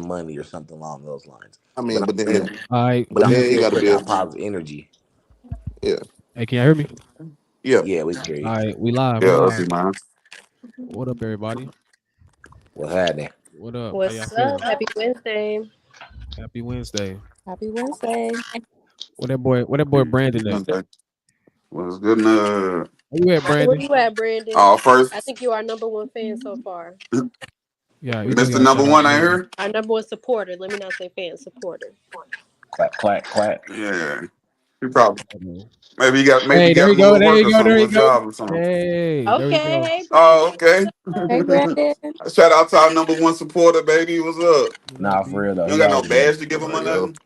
money or something along those lines. I But mean, I'm but then, still, All right, but but I'm then he still got to putting be a out positive energy. yeah, hey, can you hear me? yeah. Yeah, we can hear All you. right, we live. We Yeah, I see live. mine. What up, everybody? What's happening? What up? How y'all What's up? feeling? Happy Wednesday. Happy Wednesday. Happy Wednesday. What that boy? What that boy Brandon at? Okay. What's good? Enough? Where you at, Where Brandon? you at, Brandon? Oh, first, I think you are our number one fan so far. Yeah, we just Mr. gotta Number shout out One, I Brandon. hear. Our number one supporter. Let me not say fan, supporter. Clap, clap, clap. Yeah, he probably Mhm. maybe Hey, he there got you a go. little There work you or go. something, There a you little go. job or something. Hey, there we Okay, go. hey Oh, Brandon. okay. Hey Brandon. Shout out to our number one supporter, baby. What's up? What Nah, up, for B? real though, You don't he got no already know. badge to give him or Like, yo, nothing?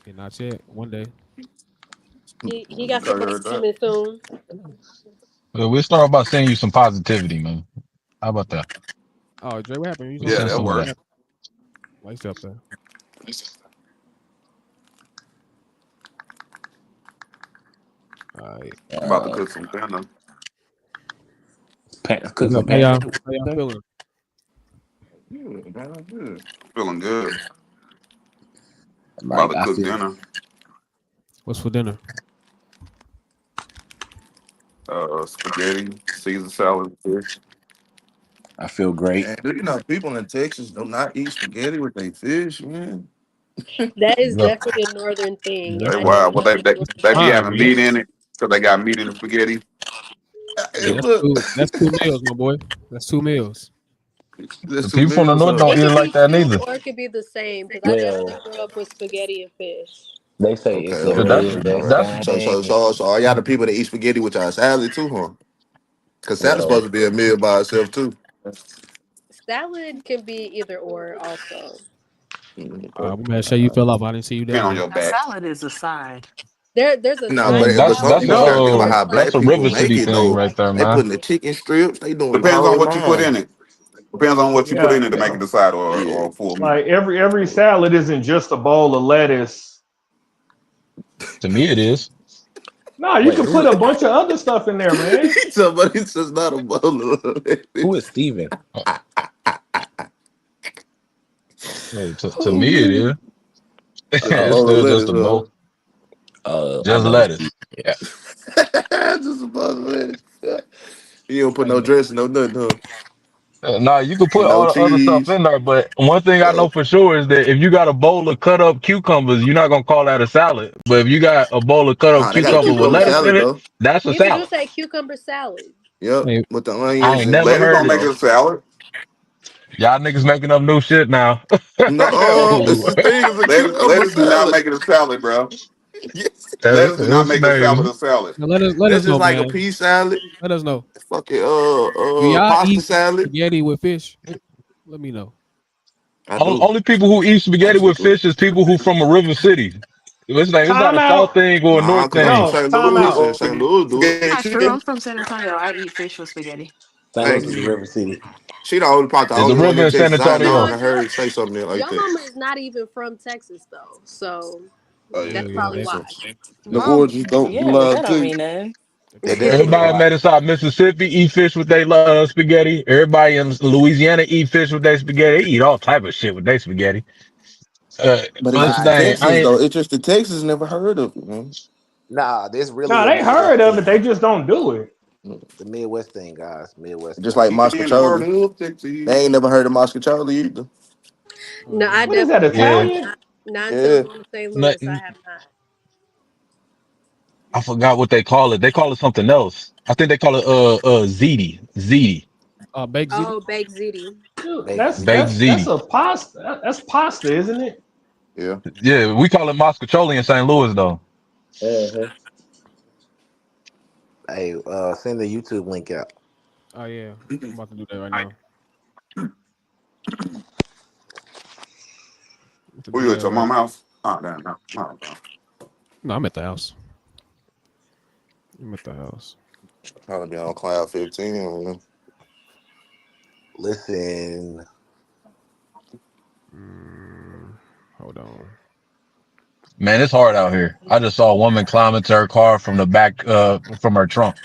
Yeah, not yet. One day. He got Okay, somebody heard that. coming soon. Well, we'll start by sending you some positivity, man. How about that? Oh, Dre, what happened? You was We'll on Yeah, send stage. that some of What that. works. happened? Why you still up there? All right. I'm about to Uh, cook some dinner. cook What's some up? How y'all? pancakes. How y'all feeling? good, man, I'm good. Feeling good. About Like to I cook feel, dinner. What's for dinner? Spaghetti, Caesar salad, fish. I feel great. Man, do you know people in Texas do not eat spaghetti with their fish, man? That is Look, definitely a northern Yeah, thing, and that's Hey, I some. wow, did well, not enjoy they that. be Fine, having man. meat in it because they got meat in the spaghetti. Yeah, Hey, that's look, two. That's 2 meals, my boy. That's 2 meals. there's the two people from the meals. north It don't eat it could like be that two neither. or it could be the same because I definitely Well, grew up with spaghetti and fish. they say Okay, it's all a So that's right, all Midwest right. that's So, so, thing. so, so, all y'all the people that eat spaghetti with y'all salad too, huh? Because salad's Well, supposed to be a meal by itself too. Salad can be either or also. Okay. I'm gonna show you fell off. I didn't see you Depend down on there. your A back. salad is a side. There's a No, side mm, to but that's some salad. that's a people you No, gotta think about how that's black a people River make City it thing though. right there, They man. putting the chicken strips. They doing the depends on whole what you put nine. in it. Depends on what you put Yeah, in it to make it a side or Yeah. a full meal. like every salad isn't just a bowl of lettuce. To me, it is. No, you wait, can put a bunch of other stuff in there, man. Somebody says not a bowl of who lettuce. is Steven? Uh, to me, it is. Just a Oh, It's bowl of still just lettuce, a huh? bowl, I just know it's Steven. lettuce. Yeah. Just a bowl of lettuce. You don't put no dressing, no nothing, huh? Nah, you can put No all the other stuff cheese. in there, but one thing I Uh, know for sure is that if you got a bowl of cut up cucumbers, you're not gonna call that a salad. But if you got a bowl of cut up nah, they got a cucumber People with do cucumber lettuce though. in salad it, though. that's a People do salad. say cucumber salad. Yep, Hey, with the I onions ain't and never Lettuce heard don't it. make it you a salad. Y'all niggas making up new shit now. no, it's Ooh, the thing is a cucumber Lettuce do not salad. make it a salad, bro. Yes. Lettuce do not it's make a salad name. a salad. now let That's us just know, like a man. pea salad, Let us know. fucking Do y'all pasta eat salad. spaghetti with fish? Let me know. I Only, do. only people who eat I spaghetti actually with do. fish is people who from a river city. It's not Time a south out. thing or a Nah, north cause I'm from thing. No, St. time Louis out. and Or St. Louis do it. spaghetti and Not true. I'm chicken. from San Antonio. I eat fish with spaghetti. St. Louis Thank is a you. river city. She the only probably the There's a only one river in in San Texas I know Antonio. No, and I your heard say something like your that. mama is not even from Texas though, so Oh Oh yeah. that's yeah, probably they, So why. the Well, origins don't yeah, but lie that don't too. mean nothing. they It probably definitely do. Everybody don't in lie. Mississippi, eat fish with their spaghetti. Everybody in Louisiana eat fish with their spaghetti. They eat all type of shit with their spaghetti. But it's But just the Right. thing, I Texas ain't. though. It's just the Texas never heard of it, man. Nah, this really No, a they Midwest heard of it. thing. They just don't do it. The Midwest thing, guys. Midwest Just thing. like In the heart Moscacholi. of They Texas. ain't never heard of Moscacholi either. No, I Yeah. What is that, definitely have Yeah, Italian? not until Yeah. moving to St. no- Louis. I have not. I forgot what they call it. They call it something else. I think they call it ziti, Baked ziti. Oh, baked ziti. Dude, Baked that's baked ziti. that's that's ziti. a pasta. That's pasta, isn't it? Yeah. Yeah, we call it Moscacholi in St. Louis though. Uh-huh. Hey, send the YouTube link out. Oh yeah, I'm about to do that right now. To Who do you at that your right. mom house? Oh, damn, no. Oh, no. No, I'm at the house. I'm at the house. Probably be on cloud 15. Man. Listen, Mm, hold on. Man, it's hard out here. I just saw a woman climb into her car from the back, from her trunk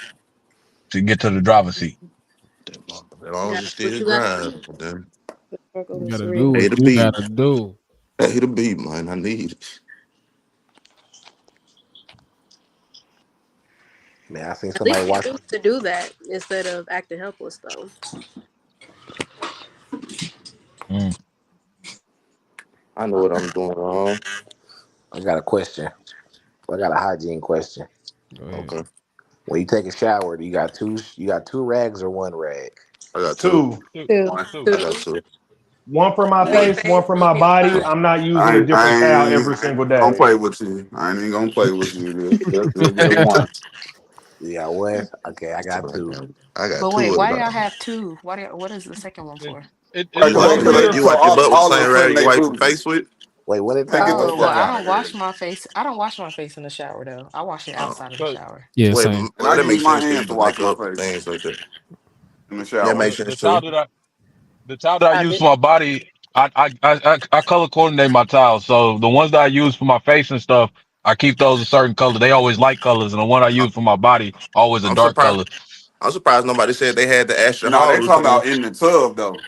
to get to the driver's seat. As long as you That's what still you gotta do. grind. Then. Struggle You is gotta real. do Hey, what the you beat. gotta do. Hey, the beat, man. I need it. Man, I seen At least somebody you watch. choose to do that instead of acting helpless, though. Mm. I know what I'm doing wrong. I got a question. I got a hygiene question. Go ahead. Okay. When you take a shower, you got two. You got two rags or one rag? I got two. Two. Two, One. Two. I two. got two. One for my One face, one face, for one my for your body. body. I'm not using I a ain't, I different towel every ain't, I single ain't gonna day. play with you. I ain't even gonna play with you. Just get one. You got one. Okay, I got two. I got But two wait, of why do them. y'all have two? What is the second one It, for? it's Right, You cause one wipe they for your your. you clean, so wipe your butt with the all of same them clean rag you their wipe your booty. face with. Wait, what did Man, get the Tyler? Oh, well, fuck I out don't of here. wash my face. I don't wash my face in the shower though. I wash it Oh, outside of the Cause, shower. Yeah, well, same. And I that use makes my sense because you hands to do wash my makeup face things like that. in the That shower. makes cause sense too. the towel that I I use did. for my body, I color coordinate my towels. So the ones that I use for my face and stuff, I keep those a certain color. They always light colors, and the one I I'm, use for my body always a I'm dark surprised. color. I'm surprised nobody said they had the Asher No, Hall they talking routine. about in the tub though.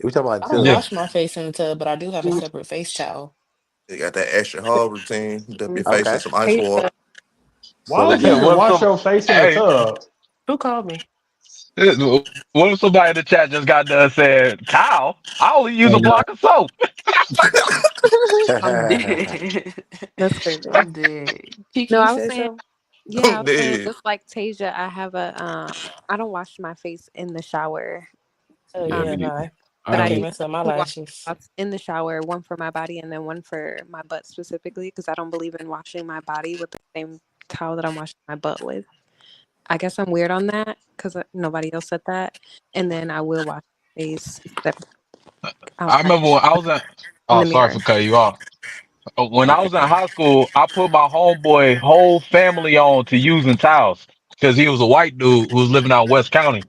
We talking about I don't Yeah. tub. wash my face in the tub, but I do have a separate face towel. They got that Asher Hall routine. Dip your face in Okay. some ice water. Tasia. So Why would is it y'all? What if wash some? your face in the Hey, tub? Who called me? what if somebody in the chat just got done said towel? I only use a Hey, block of soap. I'm dead. That's crazy. I'm dead. Kiki, No, you I was said saying, so? yeah, I I'm was saying dead. just like Tasia, I have a I don't wash my face in the shower. Oh yeah, yeah, Um, me neither. no. but I I I don't can't use either. mess up my two lashes. washcloths in the shower, one for my body and then one for my butt specifically, because I don't believe in washing my body with the same towel that I'm washing my butt with. I guess I'm weird on that because nobody else said that. And then I will wash my face I outside remember when I was at. in Oh, the sorry mirror. for cutting you off. When I Okay. was in high school, I put my homeboy whole family on to using towels because he was a white dude who was living out in West County.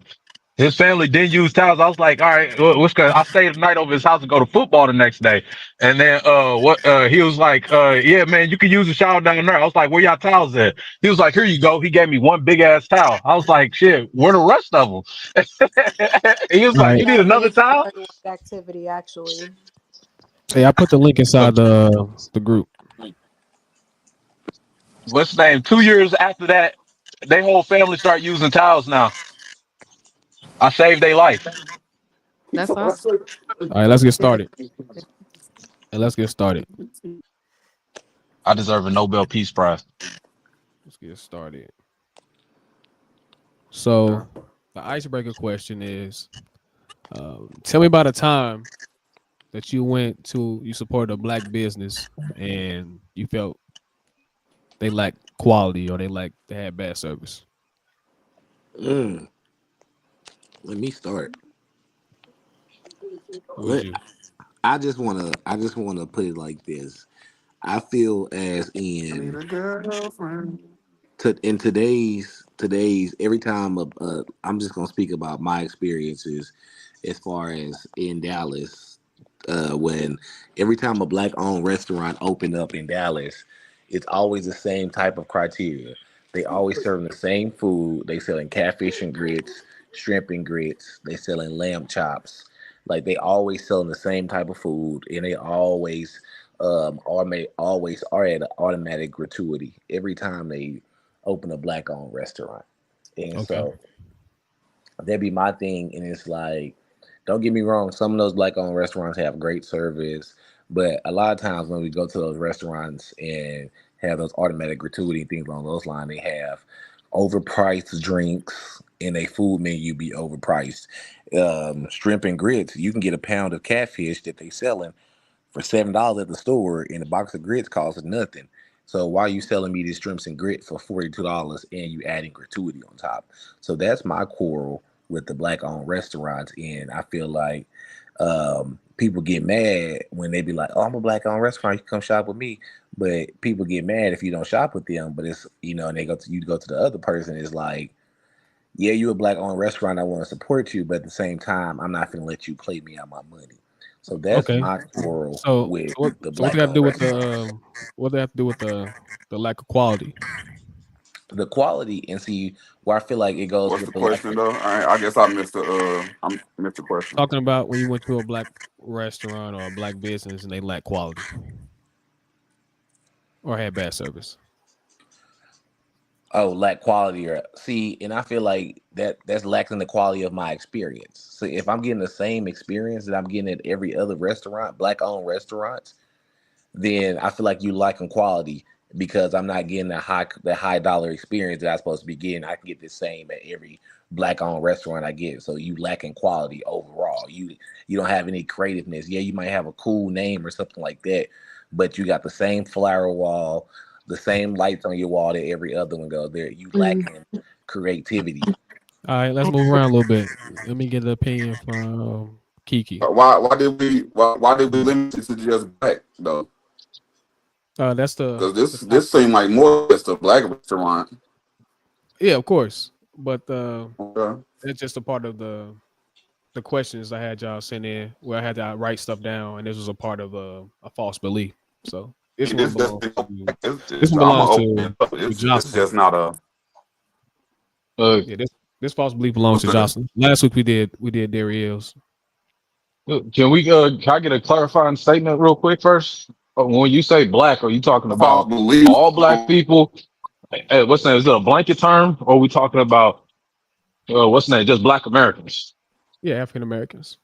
His family didn't use towels. I was like, all right, what's good? I stayed the night over his house and go to football the next day. And then he was like, yeah, man, you can use the shower down there. I was like, where y'all towels at? He was like, here you go. He gave me one big ass towel. I was like, shit, where the rest of them? He was All like, right. you need Yeah, it another is towel? everyone's activity actually. Hey, I put the link inside the group. What's the name? 2 years after that, they whole family start using towels now. I saved their life. That's awesome. All right, let's get started. And let's get started. I deserve a Nobel Peace Prize. Let's get started. So the icebreaker question is, tell me about a time that you supported a black business and you felt they lacked quality or they had bad service. Mm, let me start. Who was Let you? I just wanna put it like this. I feel as I need in a girlfriend. in today's every time I'm just gonna speak about my experiences as far as in Dallas. When every time a black owned restaurant opened up in Dallas, it's always the same type of criteria. They always serving the same food. They selling catfish and grits, shrimp and grits. They selling lamb chops. Like they always selling the same type of food, and they always are at an automatic gratuity every time they open a black owned restaurant. And Okay. so that'd be my thing. And it's like, don't get me wrong, some of those black owned restaurants have great service, but a lot of times when we go to those restaurants and have those automatic gratuity and things along those lines, they have overpriced drinks and a food menu be overpriced. Shrimp and grits, you can get a pound of catfish that they selling for $7 at the store, and a box of grits costs nothing. So why are you selling me these shrimps and grits for $42 and you adding gratuity on top? So that's my quarrel with the black owned restaurants, and I feel like people get mad when they be like, "Oh, I'm a black owned restaurant. You can come shop with me." But people get mad if you don't shop with them. But it's and they go to the other person. It's like, yeah, you a black owned restaurant. I want to support you, but at the same time, I'm not gonna let you play me out my money. So that's Okay. my quarrel So with so what the so what they black have to owned do with restaurants. what they have to do with the lack of quality? the quality and see where I feel like it goes What's with the the lack. question though? I guess I missed the question. Talking about when you went to a black restaurant or a black business and they lack quality or had bad service. Oh, lack quality or see, and I feel like that's lacking the quality of my experience. So if I'm getting the same experience that I'm getting at every other restaurant, black owned restaurants, then I feel like you lacking quality because I'm not getting the high dollar experience that I'm supposed to be getting. I can get the same at every black owned restaurant I get. So you lacking quality overall. You don't have any creativeness. Yeah, you might have a cool name or something like that, but you got the same flower wall, the same lights on your wall that every other one goes there. You Mm, lacking creativity. All right, let's I move around a little bit. Let me get an opinion from Kiki. Why did we limit it to just black though? That's Because the this top. this seemed like more just a black restaurant. Yeah, of course, but Okay. that's just a part of the questions I had y'all send in where I had to write stuff down, and this was a part of a false belief. So this one This belongs definitely to it's, this one I'm gonna belongs open to it up. It's Jocelyn. just not a Uh, Yeah, this false belief belongs what's to that? Jocelyn. Last week we did Dariel's. can I get a clarifying statement real quick first? When you say black, are you talking A false about belief. all black people? What's the name? Is it a blanket term, or are we talking about what's the name? Just black Americans? Yeah, African Americans.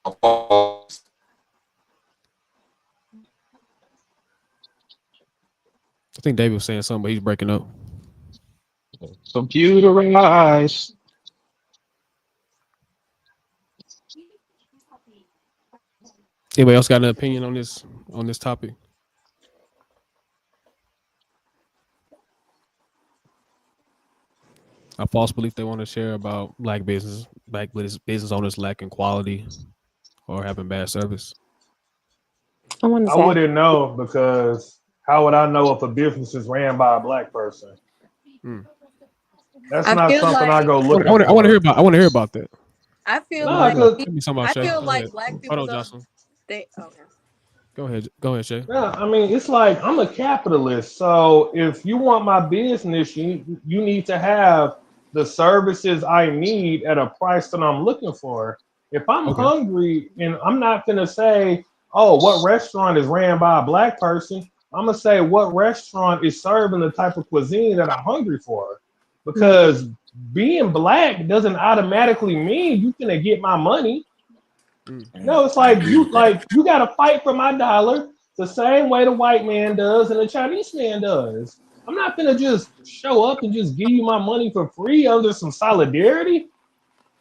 A false, I think David was saying something, but he's breaking up. Computerized. Anybody else got an opinion on this topic? A false belief they want to share about black business owners lacking quality or having bad service. want to I say wouldn't know because how would I know if a business is ran by a black person? Hmm. That's I not feel something I like go I looking want to hear for. about. I want to hear about that. I feel No, No, like good. because Give me some about I Shay. feel Go ahead. like black Hold people on, don't Jocelyn. they okay. Go ahead. Go ahead, Shay. yeah, I mean, it's like I'm a capitalist. So if you want my business, you need to have the services I need at a price that I'm looking for. If I'm Okay. hungry and I'm not gonna say, oh, what restaurant is ran by a black person, I'm gonna say what restaurant is serving the type of cuisine that I'm hungry for. mm, Because being black doesn't automatically mean you gonna get my money. Mm. No, it's I like agree with that. you gotta fight for my dollar the same way the white man does and the Chinese man does. I'm not gonna just show up and just give you my money for free under some solidarity.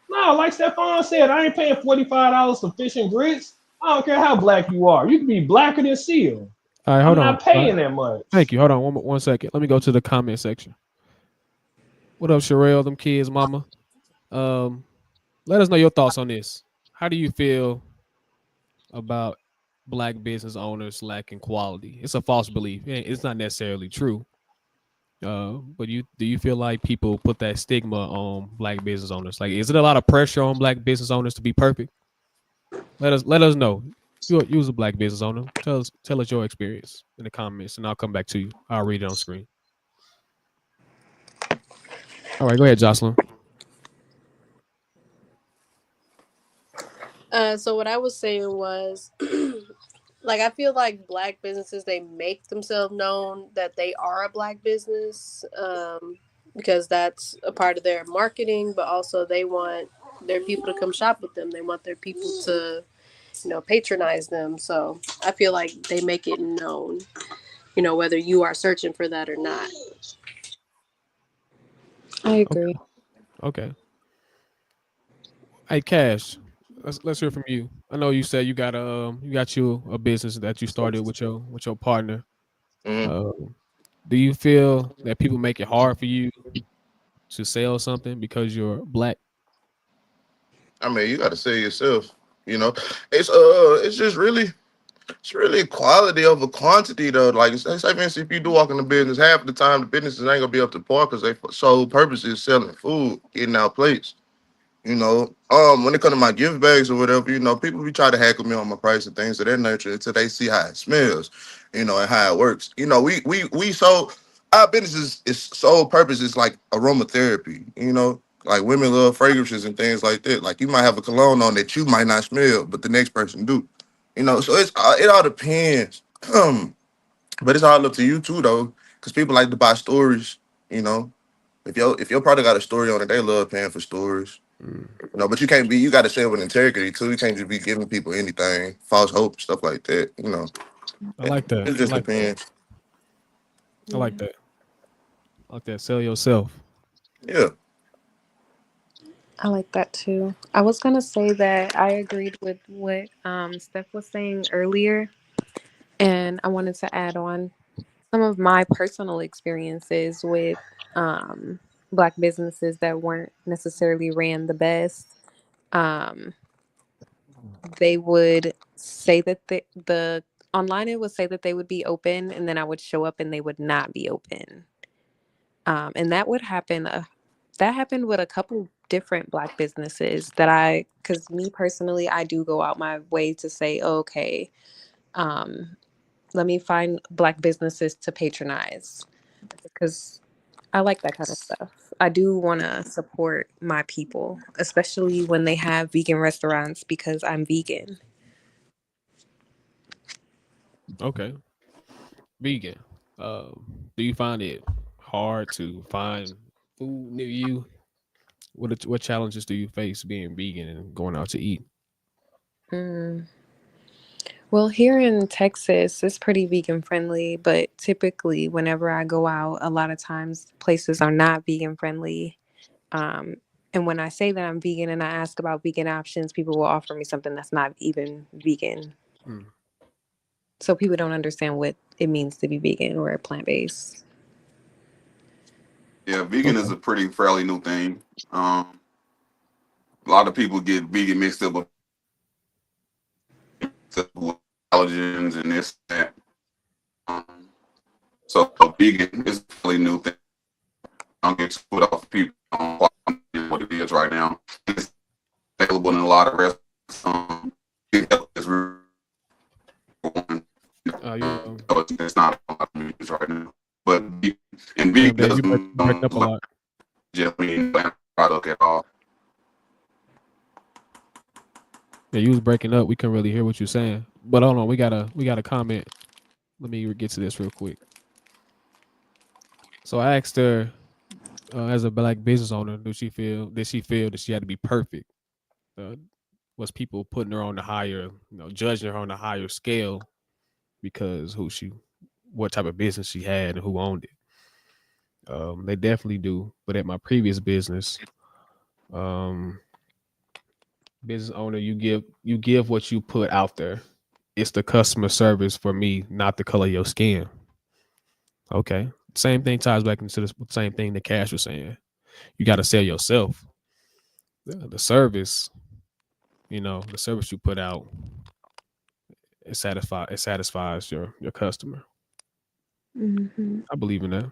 No, like Stephon said, I ain't paying $45 for fish and grits. I don't care how black you are. You can be blacker than seal. All right. I'm Hold on. not All right. paying that much. Thank you. Hold on. One second. Let me go to the comment section. What up, Sherelle? Them kids, mama. Um, let us know your thoughts on this. How do you feel about black business owners lacking quality? It's a false belief. It's not necessarily true. But do you feel like people put that stigma on black business owners? Like, is it a lot of pressure on black business owners to be perfect? Let us know. You was a black business owner. Tell us your experience in the comments, and I'll come back to you. I'll read it on screen. All right, go ahead, Jocelyn. So what I was saying was like I feel like black businesses they make themselves known that they are a black business because that's a part of their marketing, but also they want their people to come shop with them. They want their people to, patronize them. So I feel like they make it known, whether you are searching for that or not. I Okay. agree. Okay. Hey, Cash. Let's hear from you. I know you said you got you a business that you started with your partner. Mhm. Um, do you feel that people make it hard for you to sell something because you're black? I mean, you got to say yourself. You know, it's just really it's really quality over quantity though. Like say for instance, if you do walk in the business, half the time the businesses ain't gonna be up to par because they sole purpose is selling food, getting out plates. When it comes to my gift bags or whatever, people be trying to hackle me on my price and things of that nature until they see how it smells, and how it works. We sold our business is sole purpose is like aromatherapy. Like women love fragrances and things like that. Like you might have a cologne on that you might not smell, but the next person do. So it all depends. But it's all up to you too, though, because people like to buy stories. You know, if your product got a story on it, they love paying for stories. Mm. But you got to say it with integrity too. You can't just be giving people anything, false hope, stuff like that. I it, like that. it I just like that. depends. I like Yeah. that. I like that. Sell yourself. Yeah, I like that too. I was gonna say that I agreed with what Steph was saying earlier, and I wanted to add on some of my personal experiences with um, black businesses that weren't necessarily ran the best. Um, they would say that the online it would say that they would be open, and then I would show up and they would not be open. And that would happen. That happened with a couple different black businesses that because me personally, I do go out my way to say, oh, okay, um, let me find black businesses to patronize because I like that kind of stuff. I do want to support my people, especially when they have vegan restaurants because I'm vegan. Okay. Vegan. Do you find it hard to find food near you? What challenges do you face being vegan and going out to eat? Mm. Well, here in Texas, it's pretty vegan friendly, but typically, whenever I go out, a lot of times places are not vegan friendly. Um, and when I say that I'm vegan and I ask about vegan options, people will offer me something that's not even vegan. Mm. So people don't understand what it means to be vegan or plant based. Yeah, vegan is Okay. a pretty fairly new thing. A lot of people get vegan mixed up with allergens and this and that. Um, so vegan is a fairly new thing. I don't get too put off people on what it is right now. It's available in a lot of restaurants. Vegan health is really one. You So it's not a lot of menus right now. But and damn vegan Dave, doesn't you breaking up a like lot. just mean plant product at all. Yeah, you was breaking up. We couldn't really hear what you're saying. But hold on, we got a comment. Let me get to this real quick. So I asked her, as a black business owner, did she feel that she had to be perfect? Uh, was people putting her on the higher, judging her on a higher scale because what type of business she had and who owned it? They definitely do. But at my previous business, um, business owner, you give what you put out there. It's the customer service for me, not the color of your skin. Okay. Same thing ties back into the same thing that Cash was saying. You got to sell yourself. The service, the service you put out, it satisfies your customer. Hmm. I believe in that.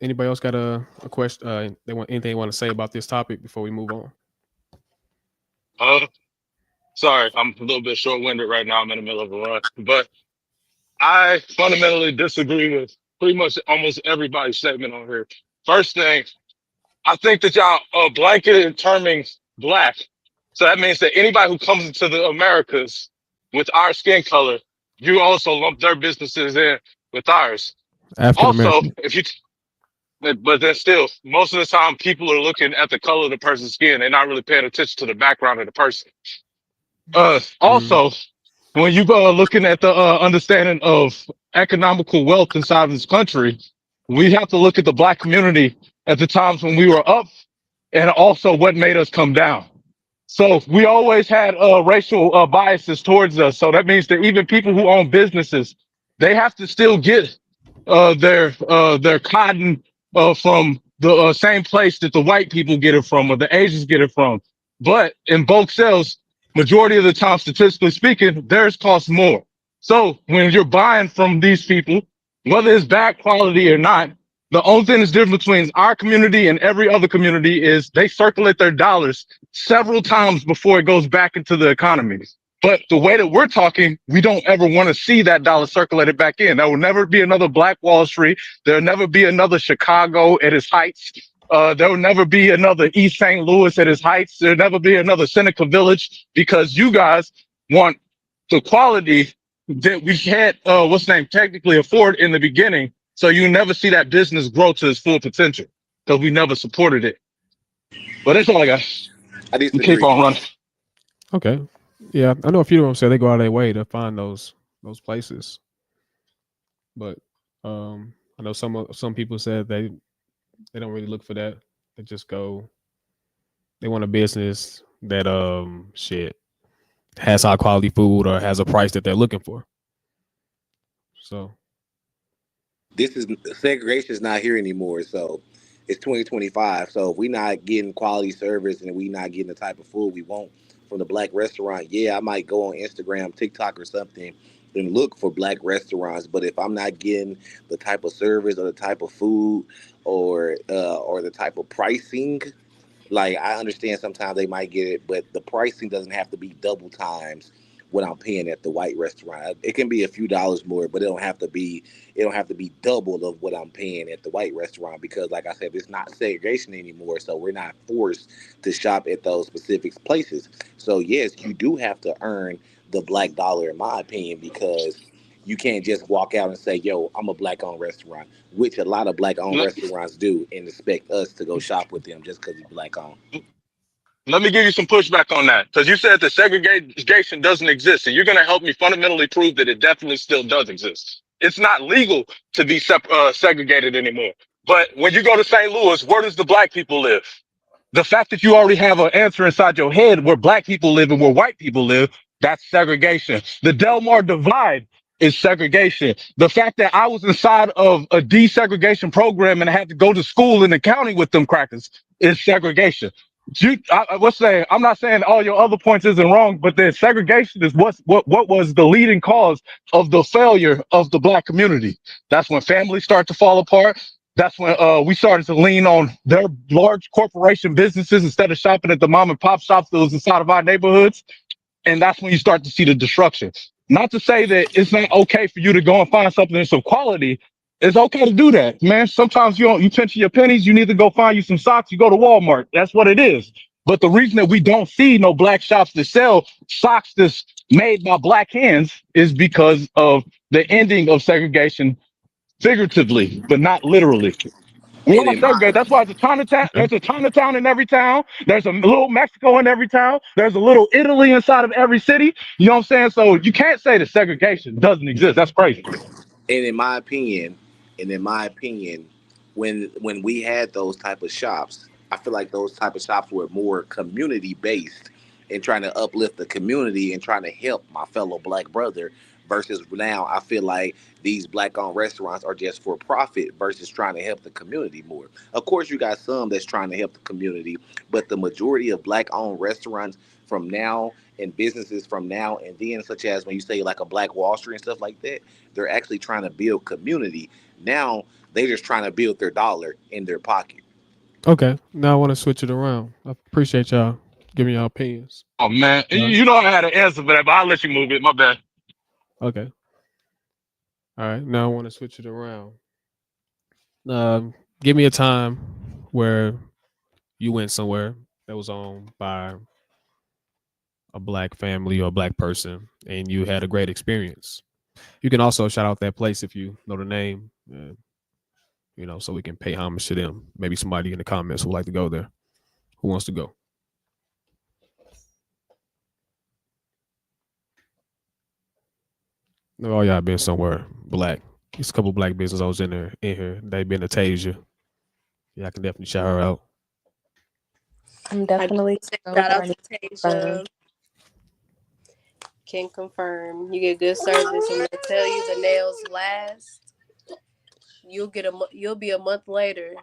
Anybody else got a question? They want anything they want to say about this topic before we move on? Uh, sorry, I'm a little bit short winded right now. I'm in the middle of a run, but I fundamentally disagree with pretty much almost everybody's statement on here. First thing, I think that y'all blanketed terming black. So that means that anybody who comes into the Americas with our skin color, you also lump their businesses in with ours. African Also, American. but then still, most of the time people are looking at the color of the person's skin. They're not really paying attention to the background of the person. Mm, Also, when you go looking at the understanding of economical wealth inside of this country, we have to look at the black community at the times when we were up and also what made us come down. So we always had racial biases towards us. So that means that even people who own businesses, they have to still get their cotton from the same place that the white people get it from or the Asians get it from. But in bulk sales, majority of the time, statistically speaking, theirs costs more. So when you're buying from these people, whether it's bad quality or not. The only thing that's different between our community and every other community is they circulate their dollars several times before it goes back into the economy. But the way that we're talking, we don't ever want to see that dollar circulated back in. There will never be another Black Wall Street. There'll never be another Chicago at its heights. There will never be another East St. Louis at its heights. There'll never be another Seneca Village because you guys want the quality that we can't, what's the name, technically afford in the beginning. So you never see that business grow to its full potential because we never supported it. But that's all I got. I We keep disagree. on running. Okay. Yeah, I know a few of them say they go out of their way to find those places, but I know some people said they don't really look for that. They just go. They want a business that shit has high quality food or has a price that they're looking for. So This is segregation is not here anymore. So it's 2025. So if we not getting quality service and we not getting the type of food we want from the black restaurant, yeah, I might go on Instagram, TikTok, or something and look for black restaurants. But if I'm not getting the type of service or the type of food or the type of pricing, like I understand sometimes they might get it, but the pricing doesn't have to be double times what I'm paying at the white restaurant. It can be a few dollars more, but it don't have to be double of what I'm paying at the white restaurant because like I said, it's not segregation anymore. So we're not forced to shop at those specific places. So yes, you do have to earn the black dollar in my opinion because you can't just walk out and say, yo, I'm a black owned restaurant, which a lot of black owned Let, restaurants do and expect us to go shop with them just because he's black owned. let me give you some pushback on that because you said that segregation doesn't exist, and you're going to help me fundamentally prove that it definitely still does exist. It's not legal to be segregated anymore. But when you go to St. Louis, where does the black people live? The fact that you already have an answer inside your head where black people live and where white people live, that's segregation. The Delmar divide is segregation. The fact that I was inside of a desegregation program and I had to go to school in the county with them crackers is segregation. What's saying? I'm not saying all your other points isn't wrong, but the segregation is what was the leading cause of the failure of the black community. That's when families start to fall apart. That's when we started to lean on their large corporation businesses instead of shopping at the mom and pop shops that was inside of our neighborhoods. And that's when you start to see the destruction. Not to say that it's not okay for you to go and find something that's of quality. It's okay to do that, man. Sometimes you pinch your pennies. You need to go find you some socks. You go to Walmart. That's what it is. But the reason that we don't see no black shops that sell socks that's made by black hands is because of the ending of segregation figuratively, but not literally. We And are in my segregated. That's why there's a Chinatown. okay. There's a Chinatown in every town. There's a little Mexico in every town. There's a little Italy inside of every city. You know what I'm saying? So you can't say that segregation doesn't exist. That's crazy. and in my opinion, and in my opinion, when we had those type of shops, I feel like those type of shops were more community based and trying to uplift the community and trying to help my fellow black brother. Versus now, I feel like these black owned restaurants are just for profit versus trying to help the community more. Of course, you got some that's trying to help the community, but the majority of black owned restaurants from now and businesses from now and then, such as when you say like a Black Wall Street and stuff like that, they're actually trying to build community. Now they're just trying to build their dollar in their pocket. Okay. Now I want to switch it around. I appreciate y'all giving y'all opinions. Oh man, you Uh, you know I had an answer for that, but I'll let you move it. My bad. okay. All right. Now I want to switch it around. Um, Give me a time where you went somewhere that was owned by a black family or a black person and you had a great experience. You can also shout out that place if you know the name, so we can pay homage to them. Maybe somebody in the comments would like to go there. Who wants to go? No, y'all been somewhere black. There's a couple black business owners in here. They been to Tasia. Yeah, I can definitely shout her out. I'm I do definitely say so, shout but I out need to to confirm. Tasia. Can confirm. You get good service, and they tell you the nails last. You'll be a month later,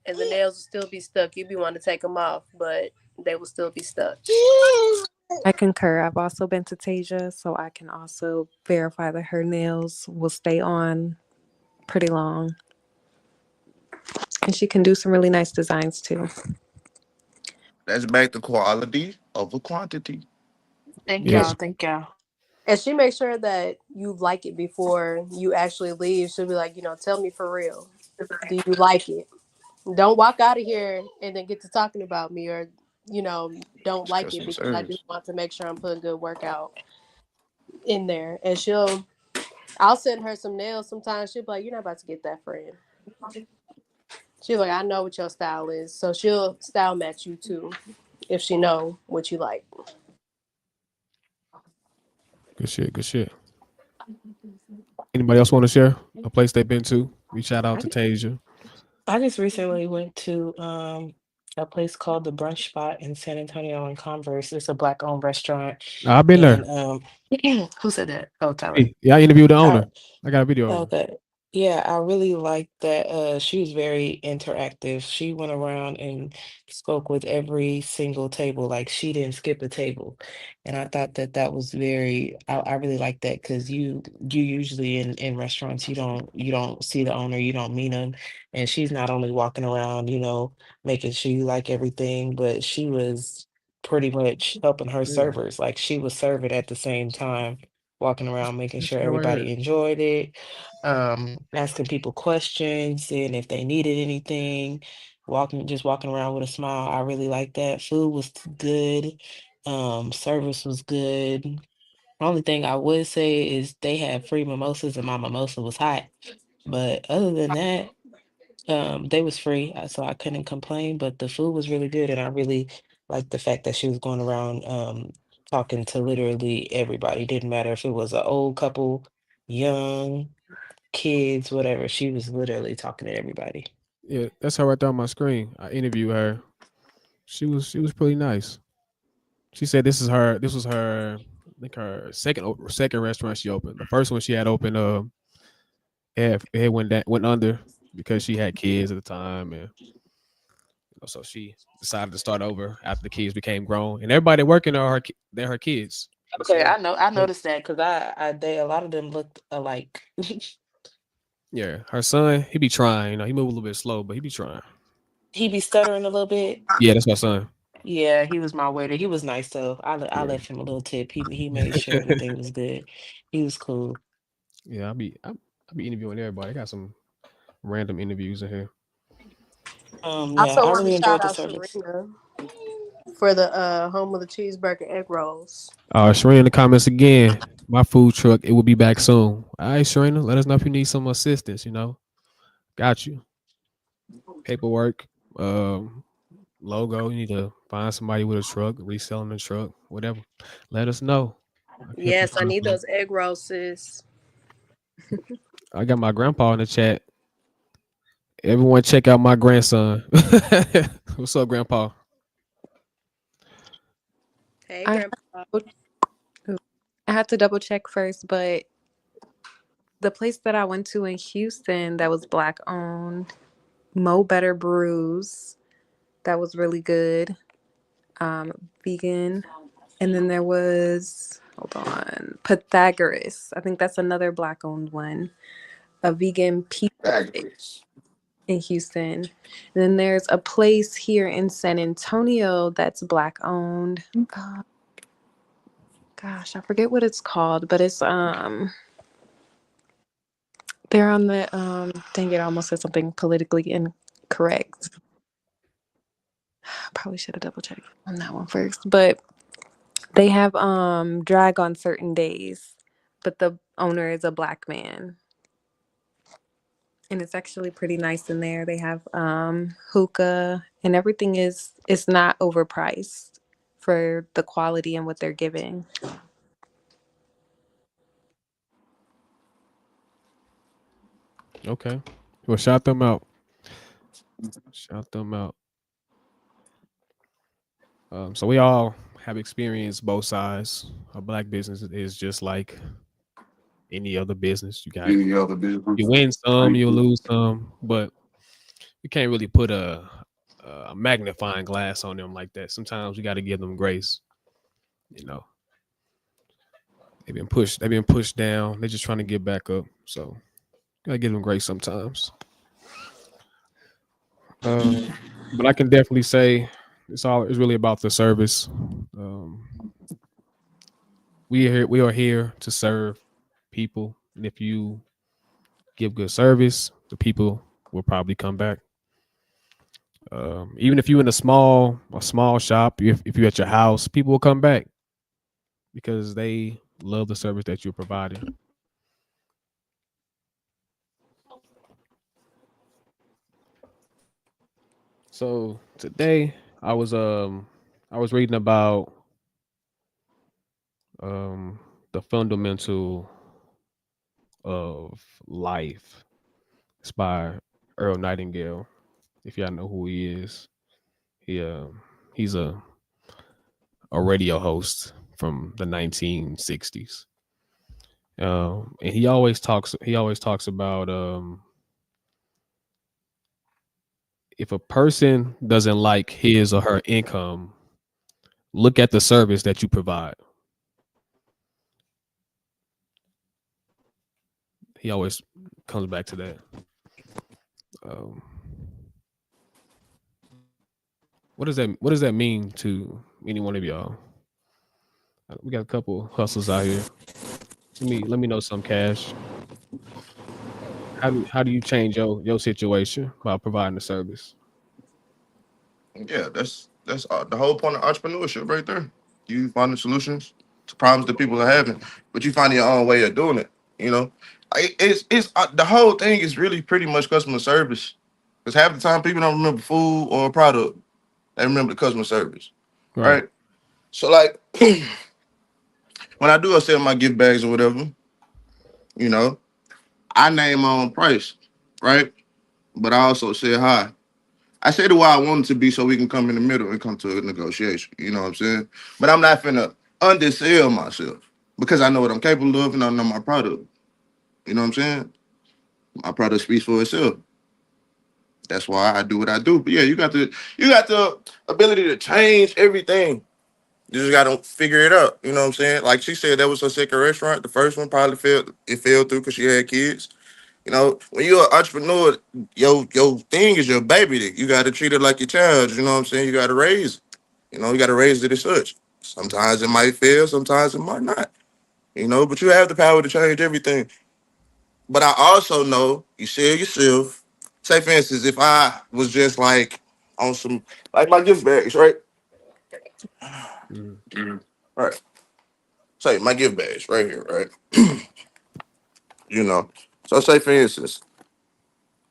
and the nails will still be stuck. You'll be wanting to take them off, but they will still be stuck. I concur. I've also been to Tasia, so I can also verify that her nails will stay on pretty long. And she can do some really nice designs too. That's back to quality over quantity. Thank Yeah, y'all. Thank y'all. And she makes sure that you like it before you actually leave. She'll be like, tell me for real. Do you like it? Don't walk out of here and then get to talking about me or, don't It's like it customer because I just service. want to make sure I'm putting good workout in there. And I'll send her some nails sometimes. She'll be like, you're not about to get that, friend. She's like, I know what your style is. So she'll style match you too if she know what you like. good shit. Good shit. Anybody else want to share a place they've been to? We shout out I, to Tasia. I just recently went to a place called the Brunch Spot in San Antonio in Converse. It's a black owned restaurant. I've been there. And who said that? Oh, Tyler. Hey, yeah, I interviewed the I, owner. I got a video of him. Okay. Yeah, I really liked that. She was very interactive. She went around and spoke with every single table, like she didn't skip a table. And I thought that that was I really like that because you usually in restaurants you don't see the owner, you don't meet them, and she's not only walking around, making sure you like everything, but she was pretty much helping her Yeah, servers. Like she was serving at the same time, walking around making this sure shit right everybody here. enjoyed it, asking people questions, seeing if they needed anything, walking around with a smile. I really like that. Food was good. Service was good. Only thing I would say is they had free mimosas and my mimosa was hot. But other than that, they was free, so I couldn't complain. But the food was really good, and I really liked the fact that she was going around talking to literally everybody. Didn't matter if it was an old couple, young, kids, whatever. She was literally talking to everybody. Yeah, that's her right there on my screen. I interviewed her. She was pretty nice. She said this was her I think her second restaurant she opened. The first one she had opened it went under because she had kids at the time, and so she decided to start over after the kids became grown, and everybody working are they're her kids. She Okay, said, I noticed that because they a lot of them looked alike. yeah, her son he be trying, he move a little bit slow, but he be trying. He be stuttering a little bit. Yeah, that's my son. Yeah, he was my waiter. He was nice though. I Yeah, left him a little tip. He made sure everything was good. He was cool. yeah, I be interviewing everybody. I got some random interviews in here. I Yeah, also I want really to shout enjoyed the out service. Serena for the home of the cheeseburger egg rolls. Sharina in the comments again. My food truck, it will be back soon. All right, Sharina, let us know if you need some assistance. Got you. Paperwork, logo. You need to find somebody with a truck, reselling the truck, whatever. Let us know. I can help you Yes, I find need some. those egg rolls, sis. I got my grandpa in the chat. Everyone, check out my grandson. What's up, grandpa? Hey, I Grandpa. I had to double check first, but the place that I went to in Houston that was black owned, Mo Better Brews, that was really good. Um, Vegan. And then there was, hold on, Pythagoras. I think that's another black owned one. A vegan pizza place Fabulous. in Houston. And then there's a place here in San Antonio that's black owned. Uh, Gosh, I forget what it's called, but it's they're on the dang it, I almost said something politically incorrect. Probably should have double checked on that one first. But they have drag on certain days, but the owner is a black man. And it's actually pretty nice in there. They have hookah and everything is it's not overpriced for the quality and what they're giving. Okay. Well, shout them out. Shout them out. So we all have experienced both sides. A black business is just like any other business. Any other business? You win some, Thank you you. lose some, but you can't really put a magnifying glass on them like that. Sometimes you got to give them grace. You know, they've been pushed. They've been pushed down. They're just trying to get back up. So gotta give them grace sometimes. Um, but I can definitely say it's really about the service. Um, we are here to serve people, and if you give good service, the people will probably come back. Even if you're in a small shop, if you're at your house, people will come back because they love the service that you're providing. So today I was reading about um the fundamental of life. It's by Earl Nightingale. If y'all know who he is, he he's a radio host from the 1960s. And he always talks about if a person doesn't like his or her income, look at the service that you provide. He always comes back to that. Um, what does that mean to any one of y'all? We got a couple hustles out here. Let me know some cash. How do you change your situation by providing the service? Yeah, that's the whole point of entrepreneurship right there. You find the solutions to problems that people are having, but you find your own way of doing it. You know, it's the whole thing is really pretty much customer service. Because half the time people don't remember food or a product, they remember the customer service, Right. right? So like when I do I sell my gift bags or whatever, you know, I name my own price, right? But I also say hi. I say the way I want it to be so we can come in the middle and come to a negotiation. You know what I'm saying? But I'm not finna undersell myself because I know what I'm capable of and I know my product. You know what I'm saying? My product speaks for itself. That's why I do what I do. But yeah, you got the ability to change everything. You just gotta figure it out. You know what I'm saying? Like she said, that was her second restaurant. The first one probably fell through because she had kids. You know, when you're an entrepreneur, your thing is your baby. You got to treat it like your child. You know what I'm saying? You got to raise it. You know, you got to raise it as such. Sometimes it might fail, sometimes it might not. You know, but you have the power to change everything. But I also know you sell yourself. Say, for instance, if I was just like on some like my gift bags, right? Mhm. Right. Say my gift bags right here, right? You know. So say for instance,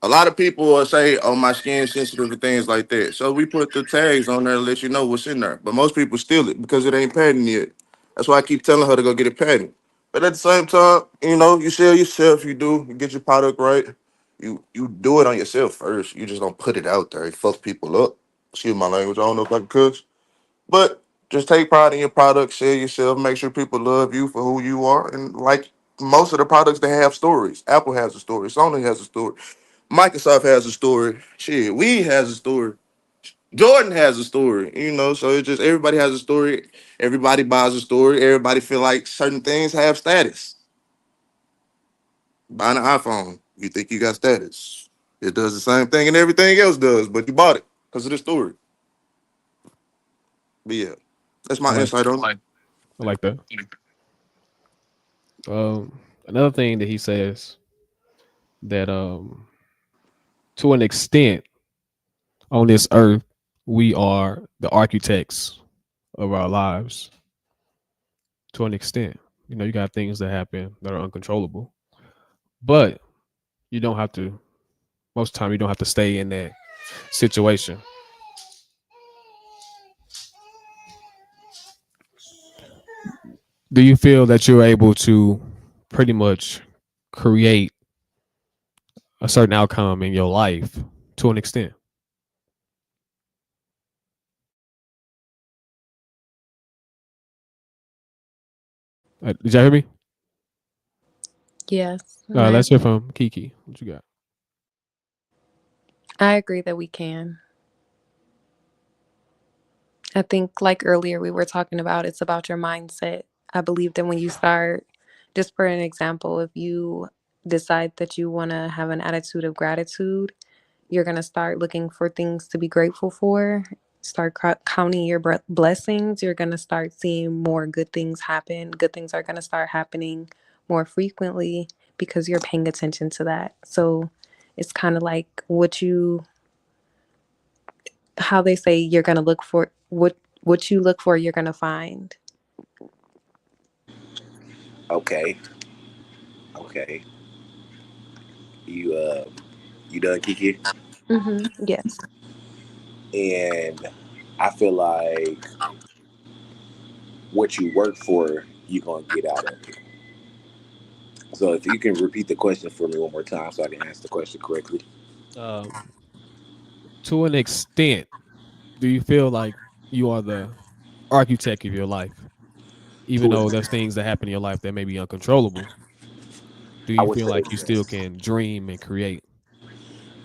a lot of people will say, "Oh, my skin sensitive to things like that." So we put the tags on there to let you know what's in there. But most people steal it because it ain't patented yet. That's why I keep telling her to go get it patented. But at the same time, you know, you sell yourself. You get your product right. You do it on yourself first. You just don't put it out there. It fucks people up. Excuse my language. I don't know if I can cuss. But just take pride in your product, sell yourself, make sure people love you for who you are. And like most of the products, they have stories. Apple has a story. Sony has a story. Microsoft has a story. Shit, we has a story. Jordan has a story. You know, so it's just everybody has a story. Everybody buys a story. Everybody feel like certain things have status. Buying an iPhone, you think you got status. It does the same thing and everything else does, but you bought it because of the story. But yeah, that's I my like insight on it. I like that. Another thing that he says that to an extent on this earth we are the architects of our lives. To an extent, you got things that happen that are uncontrollable, but you don't have to. Most of the time, you don't have to stay in that situation. Do you feel that you're able to pretty much create a certain outcome in your life to an extent? Did y'all hear me? Yes, and Let's hear from Kiki. What you got? I agree that we can. I think, like earlier, we were talking about it's about your mindset. I believe that when you start, just for an example, if you decide that you want to have an attitude of gratitude, you're going to start looking for things to be grateful for, start counting your blessings. You're going to start seeing more good things happen. Good things are going to start happening more frequently because you're paying attention to that. So it's kind of like how they say you're going to look for what you look for, you're going to find. Okay, okay. You you done, Kiki? Yes. And I feel like what you work for, you're gonna get out of it. So if you can repeat the question for me one more time, so I can answer the question correctly. Uh, to an extent, do you feel like you are the architect of your life, even To though it, there's things that happen in your life that may be uncontrollable? Do I you would feel say like you still yes. can dream and create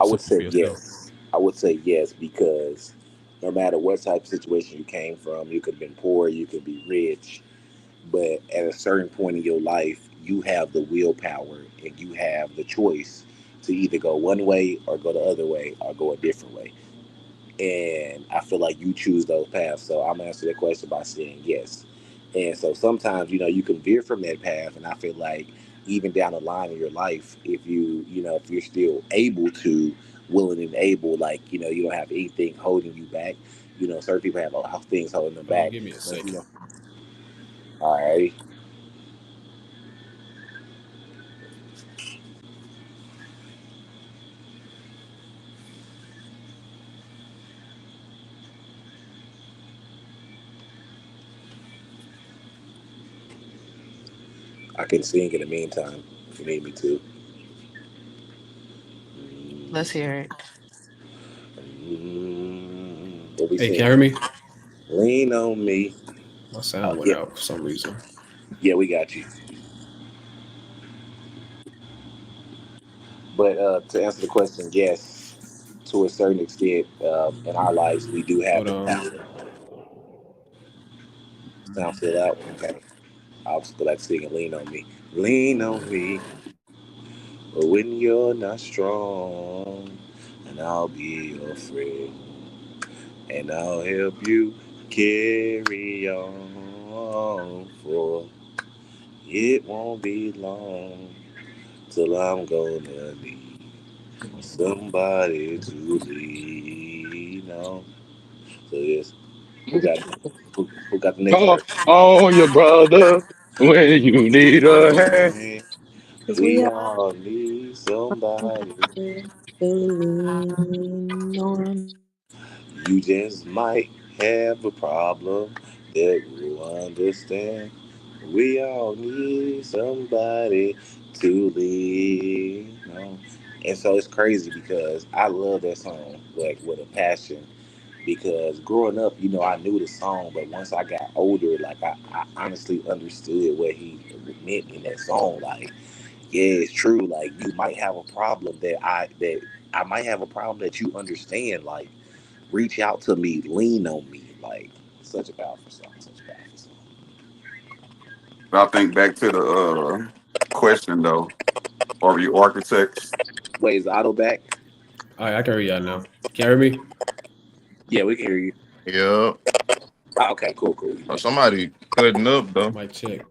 I would something for say yourself? yes. I would say yes because no matter what type of situation you came from, you could have been poor, you could be rich, but at a certain point in your life, you have the willpower and you have the choice to either go one way or go the other way or go a different way. And I feel like you choose those paths. So I'm gonna answer that question by saying yes. And so sometimes, you can veer from that path, and I feel like even down the line in your life, if if you're still able to, willing and able, like you don't have anything holding you back. Certain people have a lot of things holding them Hold on, back. give me a But second. all right, I can sing in the meantime if you need me to. Let's hear it. What we Hey, can sing? you hear me? Lean on me. My sound went Yeah, out for some reason. yeah, we got you. But to answer the question, yes, to a certain extent, in our lives, we do have Hold the on. power. Sound still out? Okay. I was still like singing Lean on Me. Lean on me when you're not strong, and I'll be your friend, and I'll help you carry on. For it won't be long till I'm gonna need somebody to lean on. So yes, who got who got the next Call verse? on your brother when you need a hand. Because we We are all need somebody. here to lean on. You just might have a problem that will understand. We all need somebody to lean on. And so it's crazy because I love that song like with a passion. Because growing up, I knew the song, but once I got older, like I honestly understood what he meant in that song. Like, yeah, it's true. Like you might have a problem that I might have a problem that you understand. Like, reach out to me, lean on me. Like, such a powerful song, such a powerful song. But I think back to the question though, are you architects? Wait, is Otto back? All right, I can hear y'all now. Can you hear me? Yeah, we can hear you. Yeah. Okay, cool, cool. Oh, somebody cutting up though. Mic check.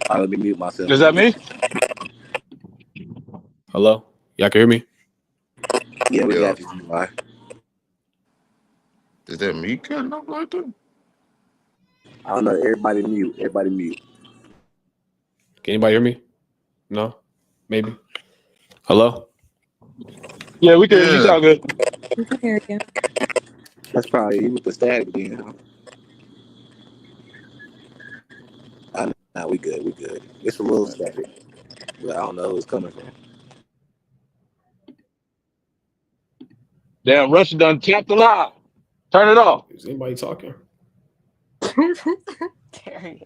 Let me mute myself Is real that quick. me? Hello? Y'all can hear me? Yeah, we Yeah. got you. All right. Is that me cutting up like that? I don't know. Everybody mute. Everybody mute. Can anybody hear me? No? Maybe? Hello? Yeah, we can. You Yeah. sound good. We can hear you. That's probably you with the static again. Huh? Nah, we good. We good. It's a little static, but I don't know who it's coming from. Damn, Russia done tapped the line. Turn it off. Is anybody talking? There you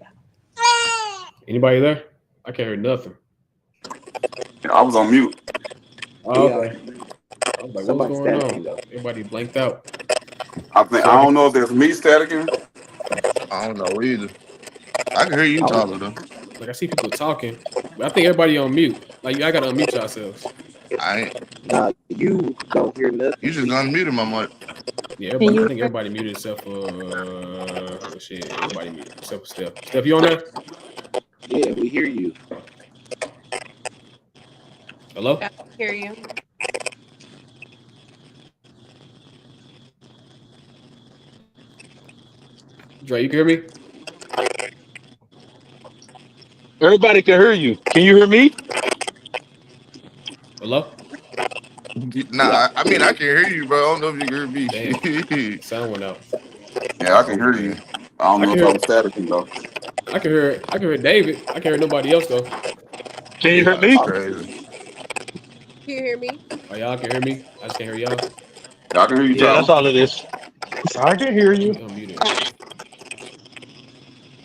Anybody there? I can't hear nothing. I was on mute. Oh, We all okay. I was like, what's somebody going staticking on? though. Everybody blanked out. I don't know if that's me staticking. I don't know either. I can hear you I was talking though. Like I see people talking, but I think everybody on mute. Like I gotta unmute yourselves. I ain't. Nah, you don't hear You nothing. just unmuted my mic. Yeah, Can everybody. I you think hear? everybody muted except for shit. Everybody muted except for Steph. Steph, you on there? Yeah, we hear you. Hello, I hear you. Dre. You can hear me? Everybody can hear you. Can you hear me? Hello. Nah, Yeah. I mean I can hear you, bro. I don't know if you can hear Damn, me. sound went out. Yeah, I can Oh hear you. man. I don't I know can if I hear. was static though. I can hear. I can hear David. I can hear nobody else though. Can you hear Oh, that's me? crazy. Can you hear me? Oh, y'all can hear me. I just can't hear y'all. Yeah, I can hear you Yeah, that's talking, all it is. I can hear Let you. me unmute everybody.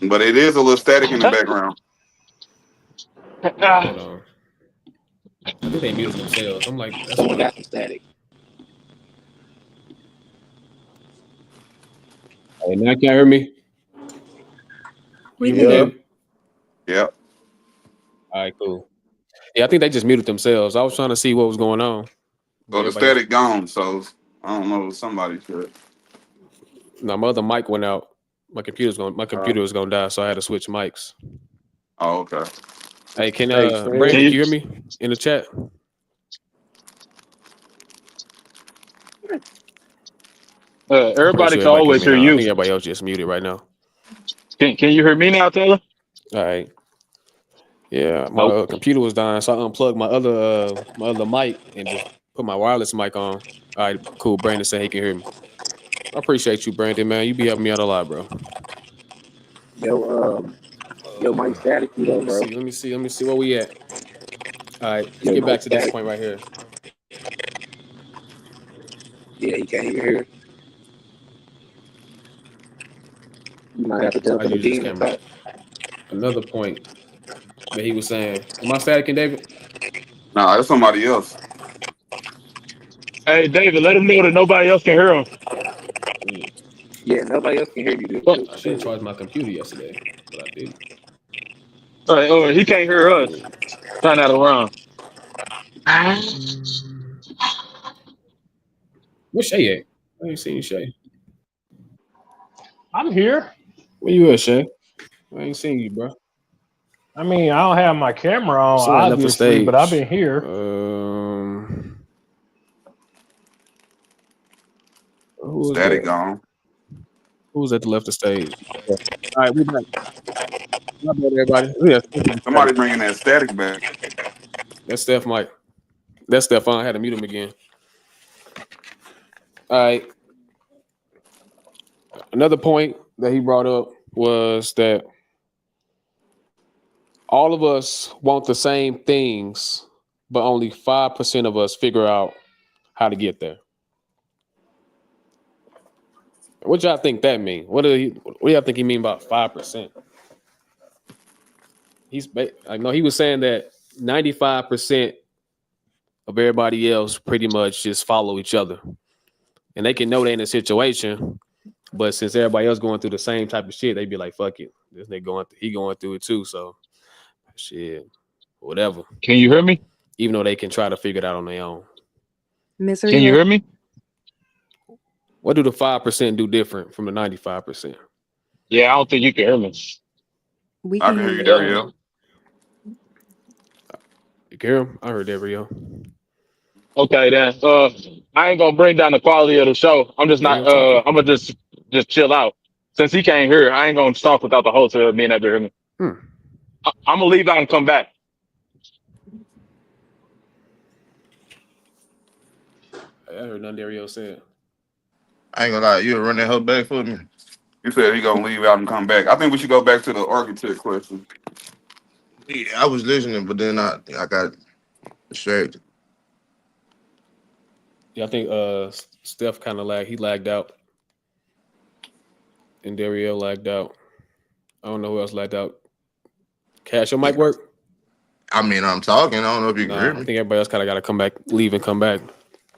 but it is a little static in the background. Hold on. I think they muted themselves. I'm like, that's Someone why. got some static. Hey, now can you hear me? We You hear me, can hear. Yeah. David? Yeah. All right, cool. Yeah, I think they just muted themselves. I was trying to see what was going on, but So the everybody just. static gone. So I don't know. Somebody should. No, my other mic went out. My computer was gonna die, so I had to switch mics. Oh, okay. Hey, can Hey, Can Brandon, Stan. can you? you hear me in the chat? I'm pretty Everybody sure can everybody can hear always me hear now. I you. think everybody else just muted right now. Can you hear me now, Taylor? All right. Yeah, my Oh, computer was dying, so I unplugged my other mic and just put my wireless mic on. All right, cool. Brandon said he can hear me. I appreciate you, Brandon, man. You be helping me out a lot, bro. Yo, yo, Mike static, you Let though, me bro. see. Let me see where we at. All right, let's Yo, get back Mike to this static. point right here. Yeah, you can't even hear. You might have to tell I to the use this demon. camera. Another point that he was saying. Am I static, David? Nah, that's somebody else. hey, David, let him know that nobody else can hear him. Mm, Yeah, nobody else can hear you, But, I should have David. charged my computer yesterday, but I didn't. he can't hear us. Turn that around. Mm. Where's Shay at? I ain't seen Shay. I'm here. Where you at, Shay? I ain't seen you, bro. I mean, I don't have my camera on, Somebody left the obviously, but I've stage. been here. Who was Static that? gone. Who was at the left of stage? Okay. All right, we back. My bad, everybody. Yeah, Steph on the Somebody stage. bringing that static back. That's Steph, Mike. That's Stephon. I had to mute him again. All right. Another point that he brought up was that all of us want the same things, but only 5% of us figure out how to get there. What y'all think that mean? What do y'all think he mean about 5%? I know he was saying that 95% of everybody else pretty much just follow each other. And they can know they in a situation, but since everybody else going through the same type of shit, they be like, fuck it. This nigga going through it too. So shit, whatever. Can you hear me? Even though they can try to figure it out on their own. Misery Can you loves. hear me? What do the 5% do different from the 95%? Yeah, I don't think you can hear me. We I can can hear hear you, you, Yeah. Shay. Dario. You can hear him? I heard that, Rio. Okay, then. I ain't gonna bring down the quality of the show. I'm just He not. ain't talking. I'm gonna just chill out. Since he can't hear, I ain't gonna talk without the host being able to hear me. Hmm. I'm gonna leave out and come back. I heard nothing Dario said. I ain't gonna lie, you run that hoe back for me. You said he gonna leave out and come back. I think we should go back to the architect question. Yeah, I was listening, but then I got distracted. Yeah, I think Steph kind of lagged out, and Dario lagged out. I don't know who else lagged out. Cash, your mic Yeah. work? I mean, I'm talking. I don't know if you can Nah, hear I me. think everybody else kind of got to come back, leave and come back.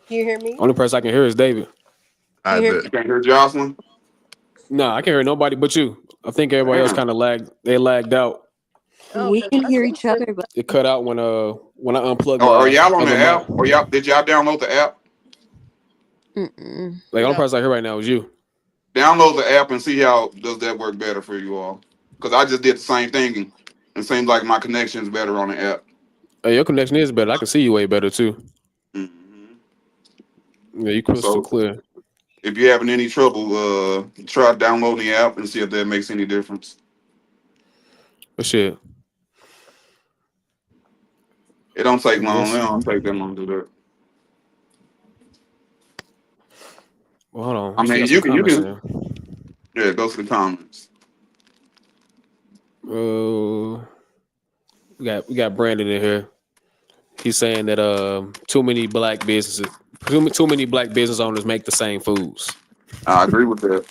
Can you hear me? Only person I can hear is David. Can I you hear me? bet. You can't hear Jocelyn? Nah, I can't hear nobody but you. I think everybody else Damn. kind of lagged. They lagged out. Oh, We because can my hear each sister. other, but It cut out when I unplugged Are my y'all on the other mic. app? Or y'all did y'all download the app? mm-mm. Like, only No. person I hear right now is you. Download the app and see how does that work better for you all. Because I just did the same thing and it seems like my connection is better on the app. Hey, your connection is better. I can see you way better too. hmm Yeah, you crystal So clear. if you're having any trouble, try downloading the app and see if that makes any difference. But shit. It don't take long. It Yes. don't take that long to do that. Well, hold on. I We still mean, got some you comments can in. yeah, go to the comments. We got Brandon in here. He's saying that too many black business owners make the same foods. I agree with that.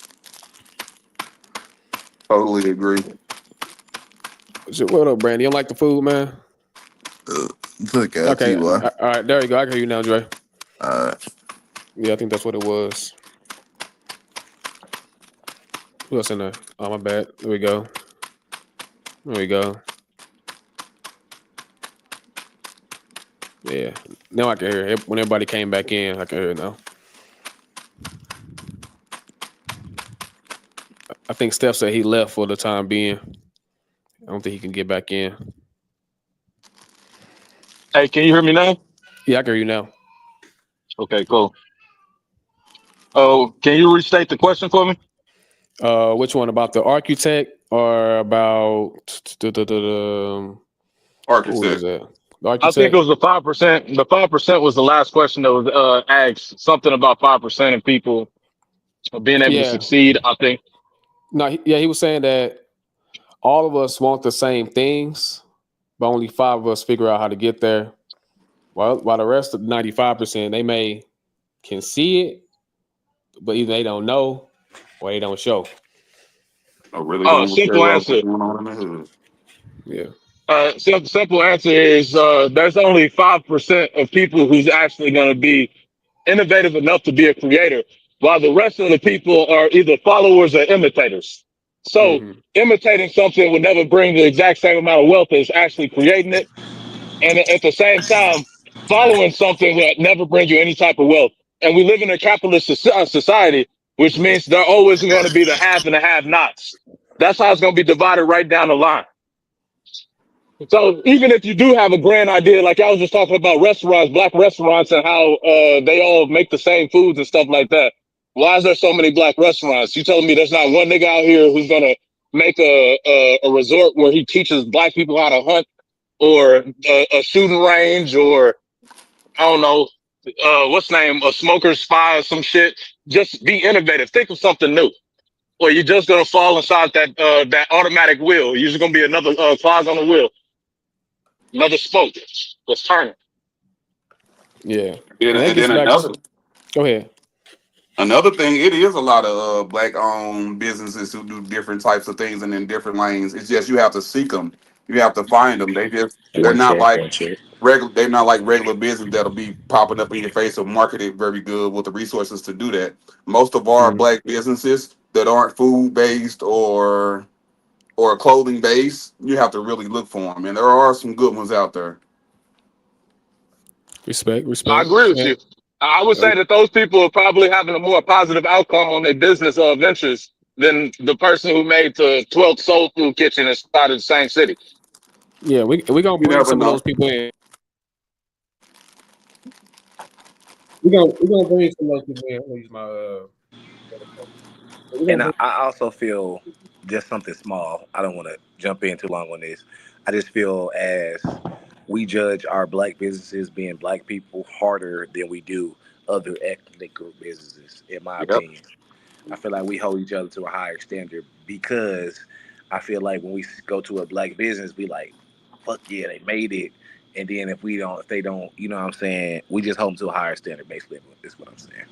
Totally agree. What up, Brandon? You don't like the food, man? Look at Okay, you, boy. all right, there you go. I can hear you now, Dre. Uh, Yeah, I think that's what it was. Who else in there? Oh, my bad. There we go. There we go. Yeah. Now I can hear it. When everybody came back in, I can hear it now. I think Steph said he left for the time being. I don't think he can get back in. Hey, can you hear me now? Yeah, I can hear you now. Okay, cool. Oh, can you restate the question for me? Which one, about the architect or about what was Architect. that? The I think it architect? was the 5%. The 5% was the last question that was asked. Something about 5% of people being able to Yeah. succeed. I think. No, he was saying that all of us want the same things, but only 5 of us figure out how to get there. While the rest of 95%, they may can see it, but either they don't know or they don't show. I really Oh, don't care simple what's answer. going on in the hood. Yeah. Simple answer is there's only 5% of people who's actually going to be innovative enough to be a creator, while the rest of the people are either followers or imitators. So Mm-hmm. imitating something would never bring the exact same amount of wealth as actually creating it. And at the same time, following something will never bring you any type of wealth. And we live in a capitalist society, which means there are always going to be the have and the have nots. That's how it's going to be divided right down the line. So even if you do have a grand idea, like I was just talking about restaurants, black restaurants, and how they all make the same foods and stuff like that. Why is there so many black restaurants? You telling me there's not one nigga out here who's gonna make a resort where he teaches black people how to hunt, or a shooting range, or I don't know, what's the name, a smoker's spy or some shit? Just be innovative. Think of something new. Or you're just gonna fall inside that automatic wheel. You're just gonna be another clog on the wheel. Another spoke was turning. Yeah. And that And gets then back. Go ahead. another thing, it is a lot of black owned businesses who do different types of things and in different lanes. It's just you have to seek them. You have to find them. They're One not check, like one check. regular. They're not like regular business that'll be popping up in your face or marketed very good with the resources to do that. Most of our Mm-hmm. black businesses that aren't food based or clothing based, you have to really look for them. And there are some good ones out there. Respect, I respect. agree with Yeah. you. I would say that those people are probably having a more positive outcome on their business ventures than the person who made the 12th soul food kitchen and started the same city. Yeah, we gonna You bring never some of those know. people in. We gonna bring some of those people in. I'm gonna use my we're And gonna bring I also feel just something small. I don't want to jump in too long on this. I just feel as we judge our black businesses being black people harder than we do other ethnic group businesses, in my Yep. opinion. I feel like we hold each other to a higher standard because I feel like when we go to a black business, we like, fuck yeah, they made it. And then if they don't, you know what I'm saying, we just hold them to a higher standard, basically, is what I'm saying.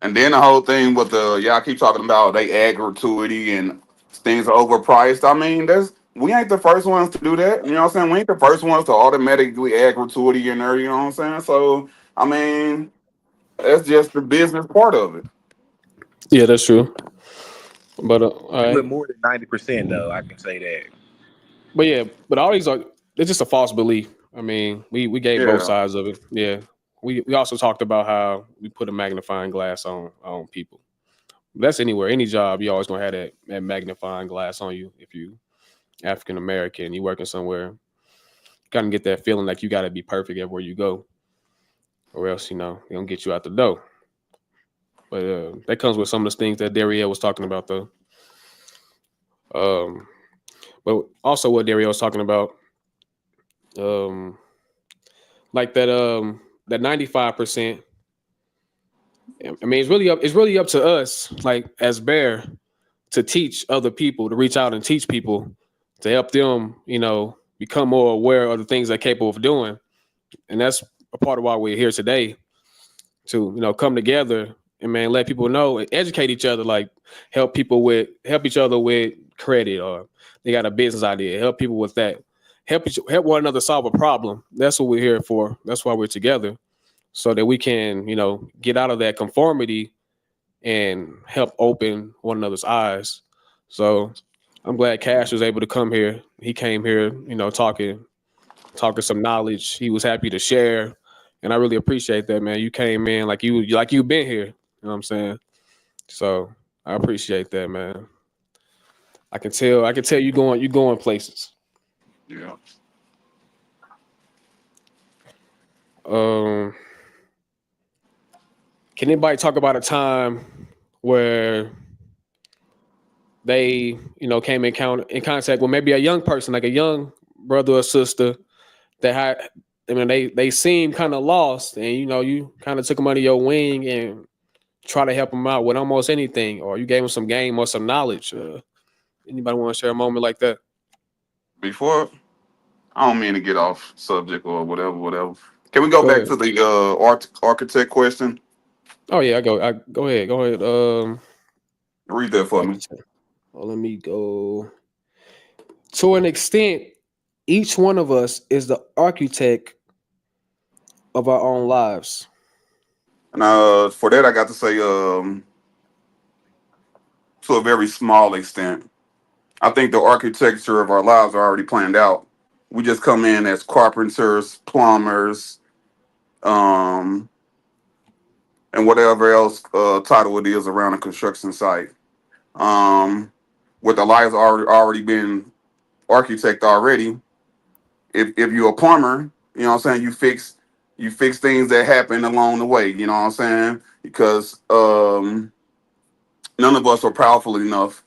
And then the whole thing with the y'all keep talking about they add gratuity and things are overpriced. I mean, there's we ain't the first ones to do that. You know what I'm saying? We ain't the first ones to automatically add gratuity in there. You know what I'm saying? So I mean, that's just the business part of it. Yeah, that's true. But all We do it right. more than 90%, though. I can say that. But yeah, but all these are it's just a false belief. I mean, we gave both Yeah. sides of it. Yeah. We also talked about how we put a magnifying glass on people. That's anywhere, any job, you always gonna have that magnifying glass on you if you African American, you working somewhere, you kind of get that feeling like you gotta be perfect everywhere you go, or else, they don't get you out the door. But that comes with some of the things that Darielle was talking about though. Um, but also what Darielle was talking about, um, like that 95%. I mean, it's really up to us, like as Bear, to teach other people, to reach out and teach people, to help them, become more aware of the things they're capable of doing. And that's a part of why we're here today, to come together and, man, let people know and educate each other, like help each other with credit, or they got a business idea, help people with that, help one another solve a problem. That's what we're here for. That's why we're together, so that we can get out of that conformity and help open one another's eyes. So I'm glad Cash was able to come here. He came here, talking some knowledge. He was happy to share, and I really appreciate that, man. You came in like you've been here. You know what I'm saying? So I appreciate that, man. I can tell you going places. Yeah. Um, can anybody talk about a time where they, came in contact with maybe a young person, like a young brother or sister that had, I mean, they seem kind of lost, and you kind of took them under your wing and try to help them out with almost anything, or you gave them some game or some knowledge. Anybody want to share a moment like that? Before, I don't mean to get off subject or whatever, whatever. Can we go Go back ahead. to the architect question? Oh yeah, I go ahead. Go ahead. Read that for me. Architect. Well, let me go. To an extent, each one of us is the architect of our own lives. And for that, I got to say, to a very small extent, I think the architecture of our lives are already planned out. We just come in as carpenters, plumbers, um, and whatever else title it is around a construction site. Um, with the lives already been architect already. If you're a plumber, you know what I'm saying, you fix things that happen along the way, you know what I'm saying? Because none of us are powerful enough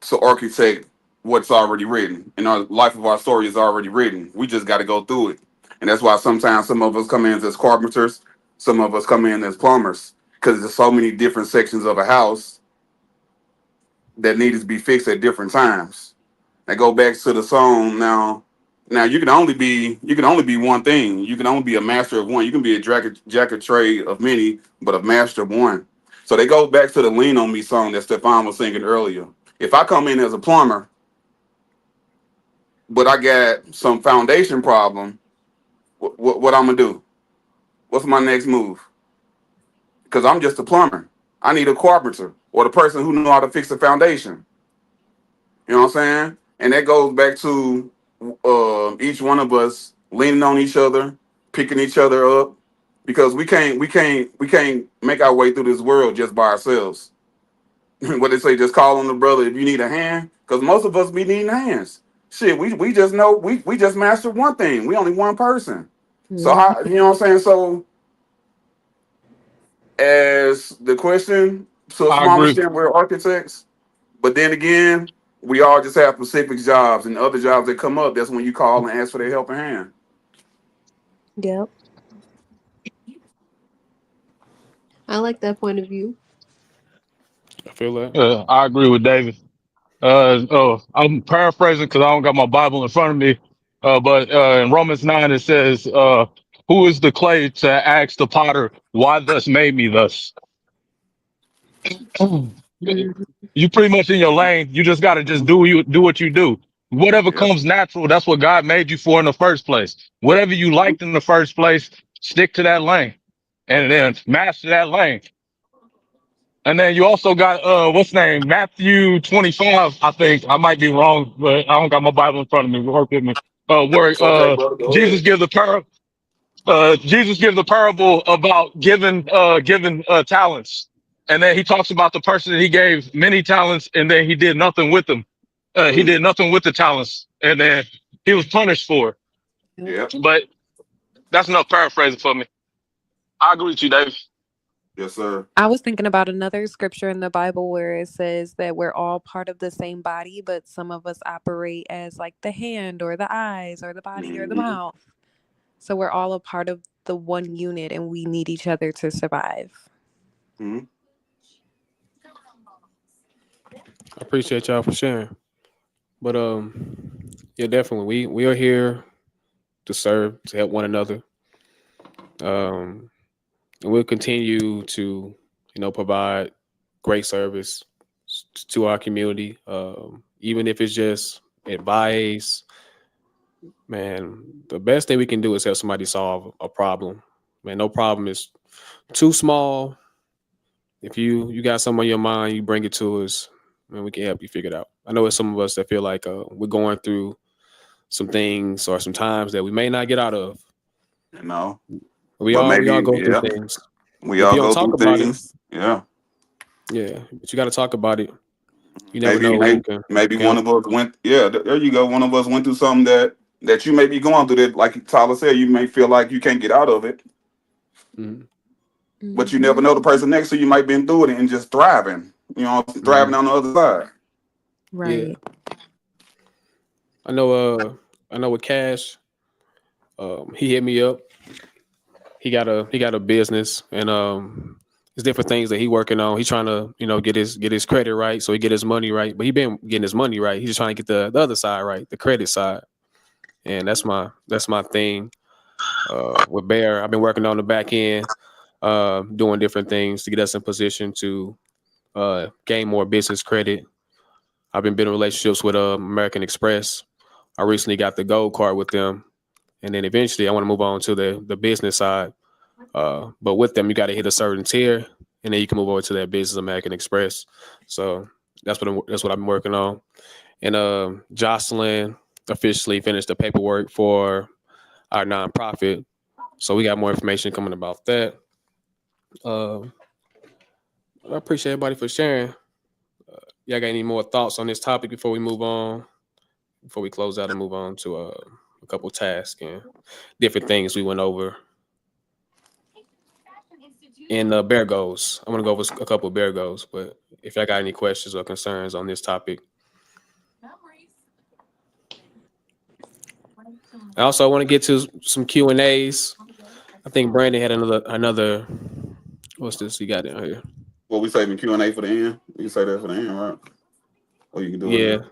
to architect what's already written. And our life of our story is already written. We just got to go through it. And that's why sometimes some of us come in as carpenters, some of us come in as plumbers, because there's so many different sections of a house that need to be fixed at different times. I go back to the song now. Now you can only be one thing. You can only be a master of one. You can be a jack of trade of many, but a master of one. So they go back to the "Lean on Me" song that Stefan was singing earlier. If I come in as a plumber, but I got some foundation problem, what I'm gonna do? What's my next move? Because I'm just a plumber. I need a carpenter or the person who know how to fix the foundation. You know what I'm saying? And that goes back to each one of us leaning on each other, picking each other up, because we can't make our way through this world just by ourselves. What they say, just call on the brother if you need a hand, because most of us be needing hands. Shit, we just know we just mastered one thing. We only one person. So Mhm. how you know what I'm saying? So as the question, to a I small agree. extent, we're architects. But then again, we all just have specific jobs, and other jobs that come up, that's when you call and ask for their helping hand. Yep. I like that point of view. I feel that. I agree with David. I'm paraphrasing because I don't got my Bible in front of me. But in Romans 9 it says, "Who is the clay to ask the potter, why thus made me thus?" Mhm. You pretty much in your lane. You just gotta just do what you do. Whatever Yep. comes natural, that's what God made you for in the first place. Whatever you liked in the first place, stick to that lane, and then master that lane. And then you also got what's name? Matthew 25, I think. I might be wrong, but I don't got my Bible in front of me. Work with me. Where It's okay, brother. Go Jesus ahead. gives the parable. Jesus gives a parable about giving talents, and then he talks about the person that he gave many talents, and then he did nothing with them. He Mm. did nothing with the talents, and then he was punished for it. Yeah. But that's enough paraphrasing for me. I agree with you, Dave. Yes, sir. I was thinking about another scripture in the Bible where it says that we're all part of the same body, but some of us operate as like the hand or the eyes or the body or the Mm-hmm. mouth. So we're all a part of the one unit and we need each other to survive. Mm-hmm. I appreciate y'all for sharing. But yeah, definitely we are here to serve, to help one another. Um, and we'll continue to provide great service to our community. Even if it's just advice, man, the best thing we can do is help somebody solve a problem. Man, no problem is too small. If you got something on your mind, you bring it to us, and we can help you figure it out. I know it's some of us that feel like we're going through some things or some times that we may not get out of. You know, We but all we all maybe, go through yeah, things. we But if all you don't go talk through about it, things. Yeah. yeah, but you got to talk about it. You never Maybe, know maybe, who maybe can. one of us went. Yeah, there you go. One of us went through something that you may be going through. That, like Tyler said, you may feel like you can't get out of it, Mhm. but you never Hmm. know the person next to you might been through it and just thriving. You know, thriving Mhm. on the other side. Yeah, Right. I know. I know with Cash, he hit me up. He got a business, and there's different things that he working on. He's trying to get his credit right, so he get his money right. But he been getting his money right. He's just trying to get the other side right, the credit side, and that's my thing. With Bear, I've been working on the back end, doing different things to get us in position to gain more business credit. I've been building relationships with American Express. I recently got the gold card with them, and then eventually I want to move on to the business side. But with them, you got to hit a certain tier, and then you can move over to that business American Express. So that's what I'm working on. And Jocelyn officially finished the paperwork for our nonprofit, so we got more information coming about that. Uh, I appreciate everybody for sharing. Y'all got any more thoughts on this topic before we move on? Before we close out and move on to a couple tasks and different things we went over. And bear goals. I'm gonna go over a couple of bear goals, but if y'all got any questions or concerns on this topic, I also want to get to some Q&As. I think Brandon had another. What's this you got in here? Well, we saving Q&A for the end. You can say that for the end, right? Or you can do it Yeah. now.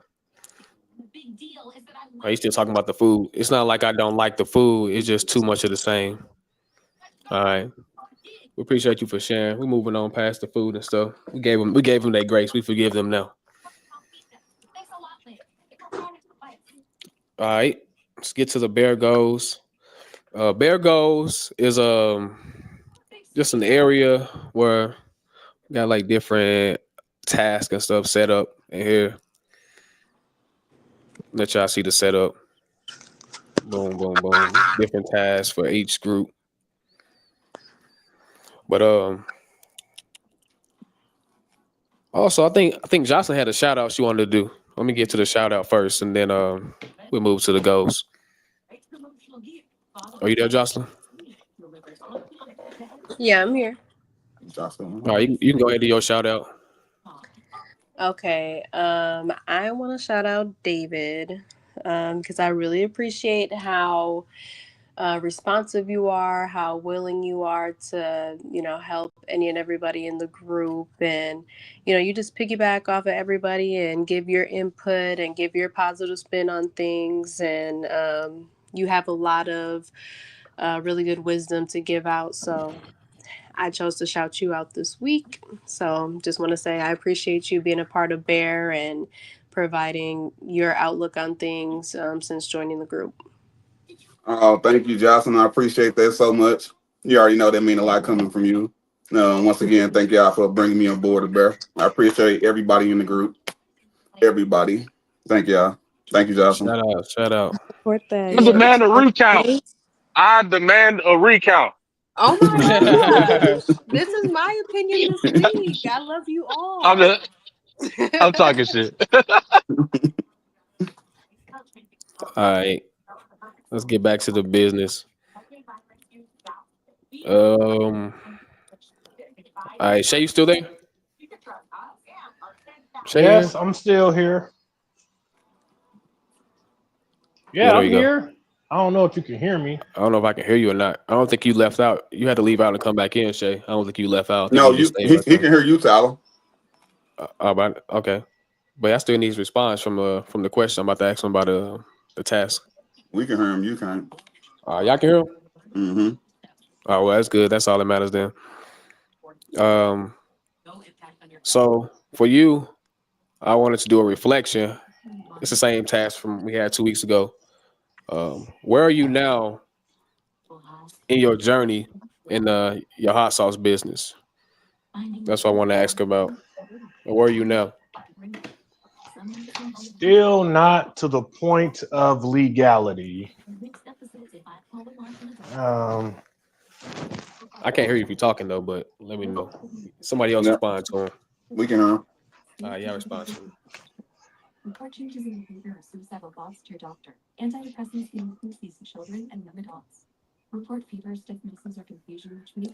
Are you still talking about the food? It's not like I don't like the food. It's just too much of the same. All right. We appreciate you for sharing. We're moving on past the food and stuff. We gave them their grace. We forgive them now. All right. Let's get to the bear goals. Bear goals is just an area where we got like different tasks and stuff set up in here. Let y'all see the setup. Boom, boom, boom. Different tasks for each group. But also I think Jocelyn had a shout out she wanted to do. Let me get to the shout out first, and then we'll move to the goals. Are you there, Jocelyn? Yeah, I'm here. All right, you can go ahead and do your shout out. Okay. I want to shout out David because I really appreciate how responsive you are, how willing you are to, help any and everybody in the group. And, you just piggyback off of everybody and give your input and give your positive spin on things. And you have a lot of really good wisdom to give out. So I chose to shout you out this week. So just want to say I appreciate you being a part of Bear and providing your outlook on things since joining the group. Oh, thank you, Jocelyn. I appreciate that so much. You already know that mean a lot coming from you. Once again, thank y'all for bringing me on board, the bear. I appreciate everybody in the group. Everybody. Thank y'all. Thank you, Jocelyn. Shout out, shout out. Support that. I Yeah. What demand a you recount. think? I demand a recount. Oh my gosh. This is my opinion this week. I love you I'm all. just, I'm talking shit. All right, let's get back to the business. Um, all right, Shay, you still there? Shay, you here? Yes, I'm still here. Yeah, Yeah, there I'm you go. here. I don't know if you can hear me. I don't know if I can hear you or not. I don't think you left out. You had to leave out and come back in, Shay. I don't think you left out. I think No, you just stayed he right there. can hear you, Tyler. Okay, but I still need his response from the question I'm about to ask him about the task. We can hear him. You can't. Y'all can hear him. Mm-hmm. Oh, well, that's good. That's all that matters then. Um, so for you, I wanted to do a reflection. It's the same task from we had 2 weeks ago. Where are you now in your journey in your hot sauce business? That's what I want to ask about. Where are you now? Still not to the point of legality. Um, I can't hear you if you're talking though, but let me know. Somebody else Yeah, respond to him. we can hear him. Yeah, respond to him.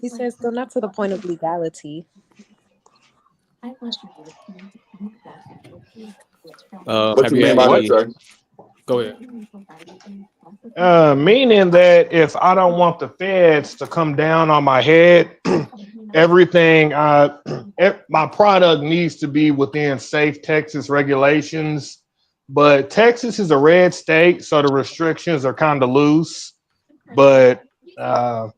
He says still not to the point of legality. What Have you you mean had by that, any? Jay? Go ahead. meaning that if I don't want the feds to come down on my head, everything my product needs to be within safe Texas regulations. But Texas is a red state, so the restrictions are kind of loose. But uh,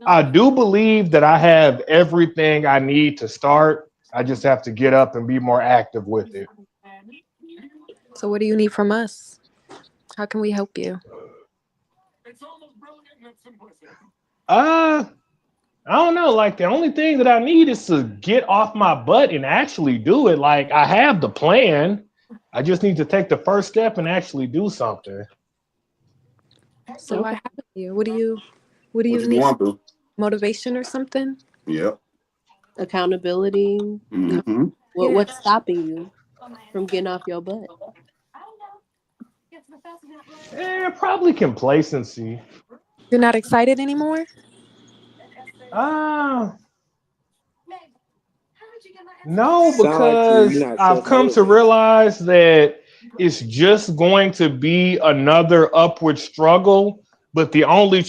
I do believe that I have everything I need to start. I just have to get up and be more active with it. So what do you need from us? How can we help you? Uh, I don't know. Like the only thing that I need is to get off my butt and actually do it. Like I have the plan. I just need to take the first step and actually do something. So why Okay. haven't you? What do you What you need? going through? Motivation or something? Yep. Accountability. Mm-hmm. Yeah. What's stopping you from getting off your butt? Probably complacency. You're not excited anymore? Uh no, Sound like you're because not I've self come to motivated. realize that it's just going to be another upward struggle. But the only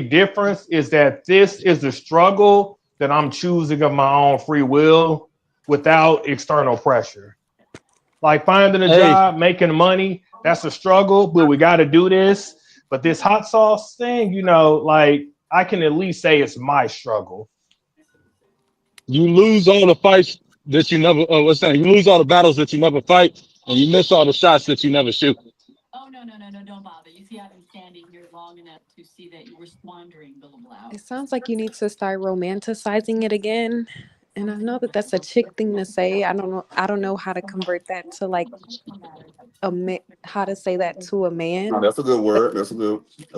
difference is that this is a struggle that I'm choosing of my own free will without external pressure. Like finding a Hey, job, making money, that's a struggle, but we got to do this. But this hot sauce thing, like I can at least say it's my struggle. you lose all the fights that you never. What's that? You lose all the battles that you never fight, and you miss all the shots that you never shoot. It sounds like you need to start romanticizing it again. And I know that that's a chick thing to say. I don't know how to convert that to like how to say that to a No, man. that's a good But word. That's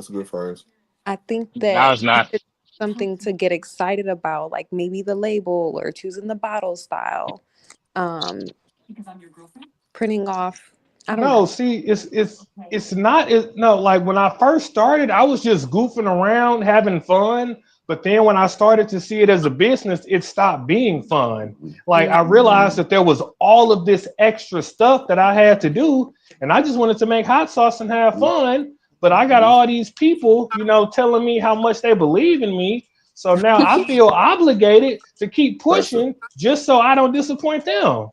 a good phrase. I think Now that it's you not. should do something to get excited about, like maybe the label or choosing the bottle style. Um, printing off. I don't No, know. see, it's not no, like when I first started, I was just goofing around, having fun. But then when I started to see it as a business, it stopped being fun. Like Mm, I realized that there was all of this extra stuff that I had to do, and I just wanted to make hot sauce and have fun. But I got all these people, telling me how much they believe in me. So now I feel obligated to keep Pressure. pushing just so I don't disappoint them.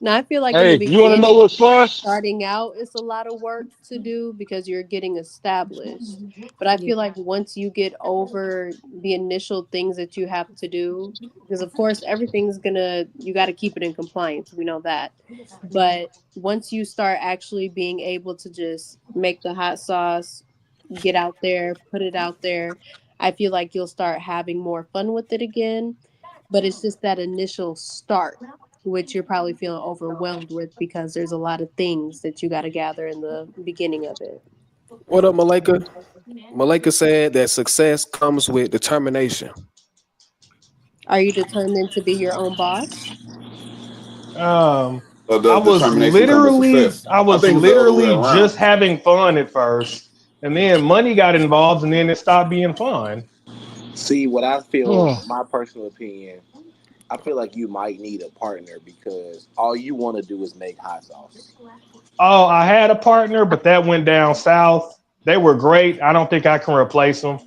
Now, I feel like in the Hey, you want to know beginning, what's fun? starting out, it's a lot of work to do because you're getting established. But I yeah. feel like once you get over the initial things that you have to do, because of course, you got to keep it in compliance. We know that. But once you start actually being able to just make the hot sauce, get out there, put it out there, I feel like you'll start having more fun with it again. But it's just that initial start, which you're probably feeling overwhelmed with because there's a lot of things that you got to gather in the beginning of it. What up, Malika? Malika said that success comes with determination. Are you determined to be your own boss? Um, So does determination come with success? I I was think it's the other way literally just around. having fun at first, and then money got involved, and then it stopped being fun. See, what I feel, Oh, my personal opinion, I feel like you might need a partner because all you want to do is make hot sauce. Oh, I had a partner, but that went down south. They were great. I don't think I can replace them.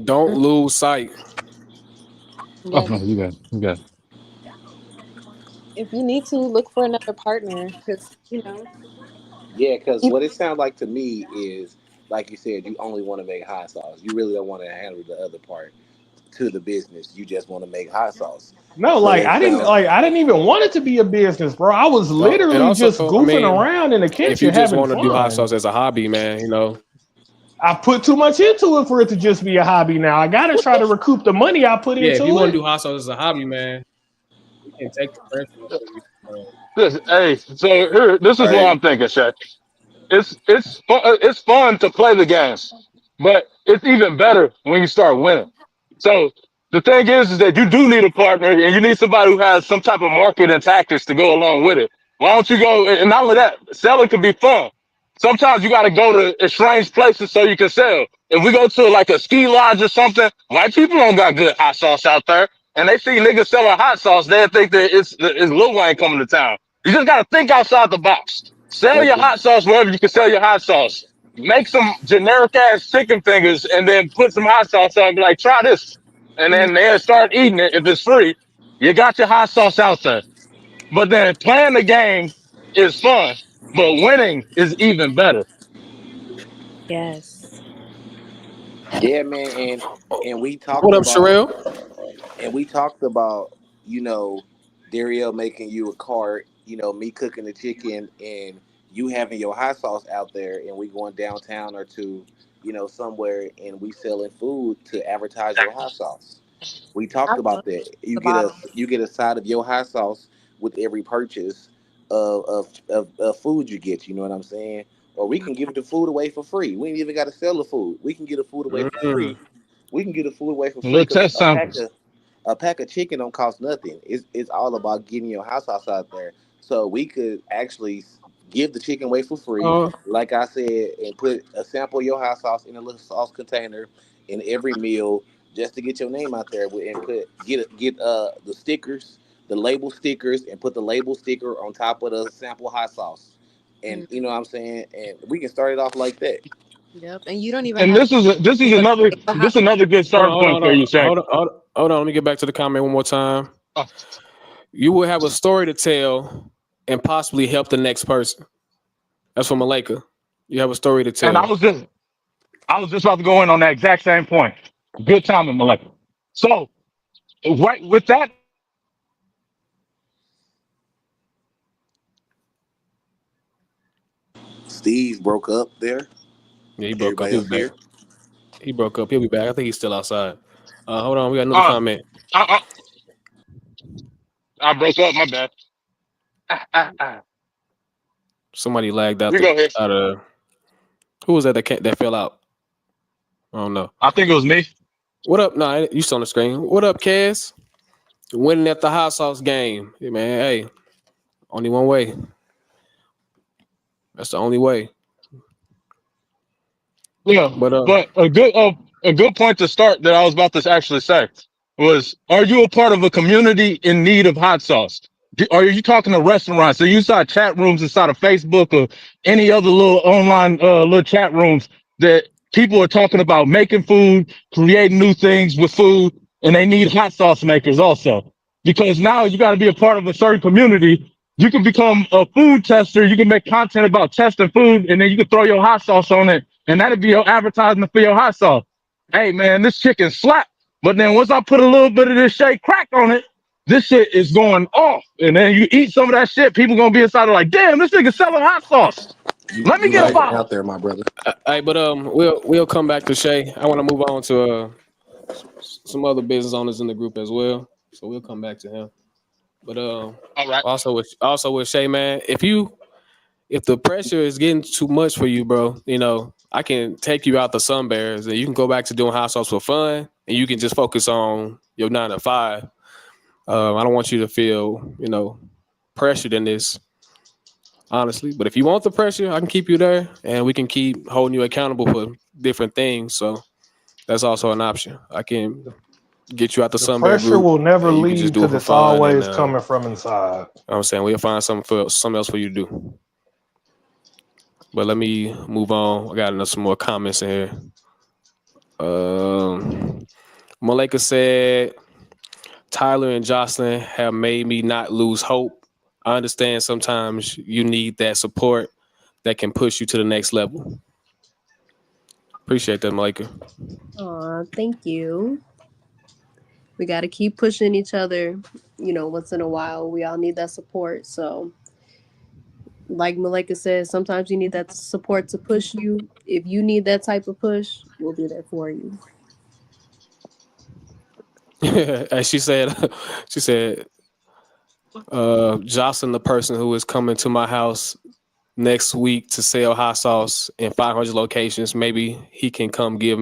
Don't Mm, lose sight. oh yeah. no, you got, you got. If you need to, look for another partner because, Yeah, because what it sounds like to me is, like you said, you only want to make hot sauce. You really don't want to handle the other part to the business. You just want to make hot sauce. No, So it sounds I didn't even want it to be a business, bro. I was And literally also, just I goofing mean, around in the if you kitchen just having want to do hot fun. sauce as a hobby, man, I put too much into it for it to just be a hobby now. I gotta try to recoup the money I put yeah, if you into want to it. do hot sauce as a hobby, man, we can take the pressure off of you. Hey, so here, this is what Hey, I'm thinking, Shay. It's fun to play the games, but it's even better when you start winning. So the thing is that you do need a partner, and you need somebody who has some type of marketing tactics to go along with it. Why don't you go? And not only that, selling can be fun. Sometimes you got to go to strange places so you can sell. If we go to like a ski lodge or something, white people don't got good hot sauce out there, and they see niggas selling hot sauce, they think that it's Lil Wayne coming to town. You just got to think outside the box. Sell but your hot sauce wherever you can sell your hot sauce. Make some generic ass chicken fingers and then put some hot sauce on and be like, try this. And Mhm. then they'll start eating it. If it's free, you got your hot sauce out there. But then playing the game is fun, but winning is even better. Yes. yeah, man, and we talked What up, about Sherelle? and we talked about you know Dario making you a cart, me cooking the chicken, and you having your hot sauce out there, and we going downtown or to somewhere, and we selling food to advertise your hot sauce. We I talked love about that. the bottom. You get a side of your hot sauce with every purchase of food you get. You know what I'm saying? Or we can give the food away for free. We ain't even got to sell the food. We can get the food away for Mm. free. We can get the food away for free Little because test samples. a pack of chicken don't cost nothing. It's all about getting your hot sauce out there. So we could actually give the chicken away for free, Uh, like I said, and put a sample of your hot sauce in a little sauce container in every meal, just to get your name out there and get the stickers, the label stickers, and put the label sticker on top of the sample hot sauce. And Mm, you know what I'm saying? And we can start it off like that. yep. And you don't even And have to this is but another make the this hot is another good hold on, starting hold on, point hold for on, you, Shay. hold on, hold on. Hold on. Let me get back to the comment one more time. Oh, You will have a story to tell and possibly help the next person. That's from Malika. You have a story to and tell. I was just about to go in on that exact same point. Good timing, Molecular. So right with that, Steve broke up there. Yeah, he broke up. Everybody He'll be else back. here? He broke up. He'll be back. I think he's still outside. Hold on. We got another uh, comment. I, I broke up. My bad. Ah. Somebody lagged out You the go ahead. out of who was that fell out? I don't know. I think it was me. What up? No, you still on the screen. What up, Cass? Winning at the hot sauce game. Hey, man, hey, only one way. That's the only way. Yeah, But but a good point to start that I was about to actually say was: are you a part of a community in need of hot sauce? Are you talking to restaurants? So you inside chat rooms inside of Facebook or any other little online little chat rooms that people are talking about making food, creating new things with food, and they need hot sauce makers also. Because now you got to be a part of a certain community. You can become a food tester. You can make content about testing food, and then you can throw your hot sauce on it, and that'd be your advertisement for your hot sauce. Hey man, this chicken slap. But then once I put a little bit of this shake crack on it, this shit is going off. And then you eat some of that shit, people gonna be inside like, damn, this nigga selling hot sauce. You Let me you get a lagging bottle. out there, my brother. hey, but we'll come back to Shay. I want to move on to some other business owners in the group as well. So we'll come back to him. But All right. also with Shay, man, if the pressure is getting too much for you, bro, I can take you out the Sun Bears and you can go back to doing hot sauce for fun and you can just focus on your 9 to 5. I don't want you to feel, pressured in this, honestly. But if you want the pressure, I can keep you there and we can keep holding you accountable for different things. So that's also an option. I can get you out the The Sun Bear pressure group will never and you can just leave do it because for it's fun. And always coming from inside. I'm saying we'll find something else for you to do. But let me move on. I got some more comments in here. Malika said, Tyler and Jocelyn have made me not lose hope. I understand sometimes you need that support that can push you to the next level. Appreciate that, Malika. Aw, thank you. We got to keep pushing each other. Once in a while, we all need that support. So, like Malika says, sometimes you need that support to push you. If you need that type of push, we'll be there for you. As she said, Jocelyn, the person who is coming to my house next week to sell hot sauce in 500 locations, maybe he can come give.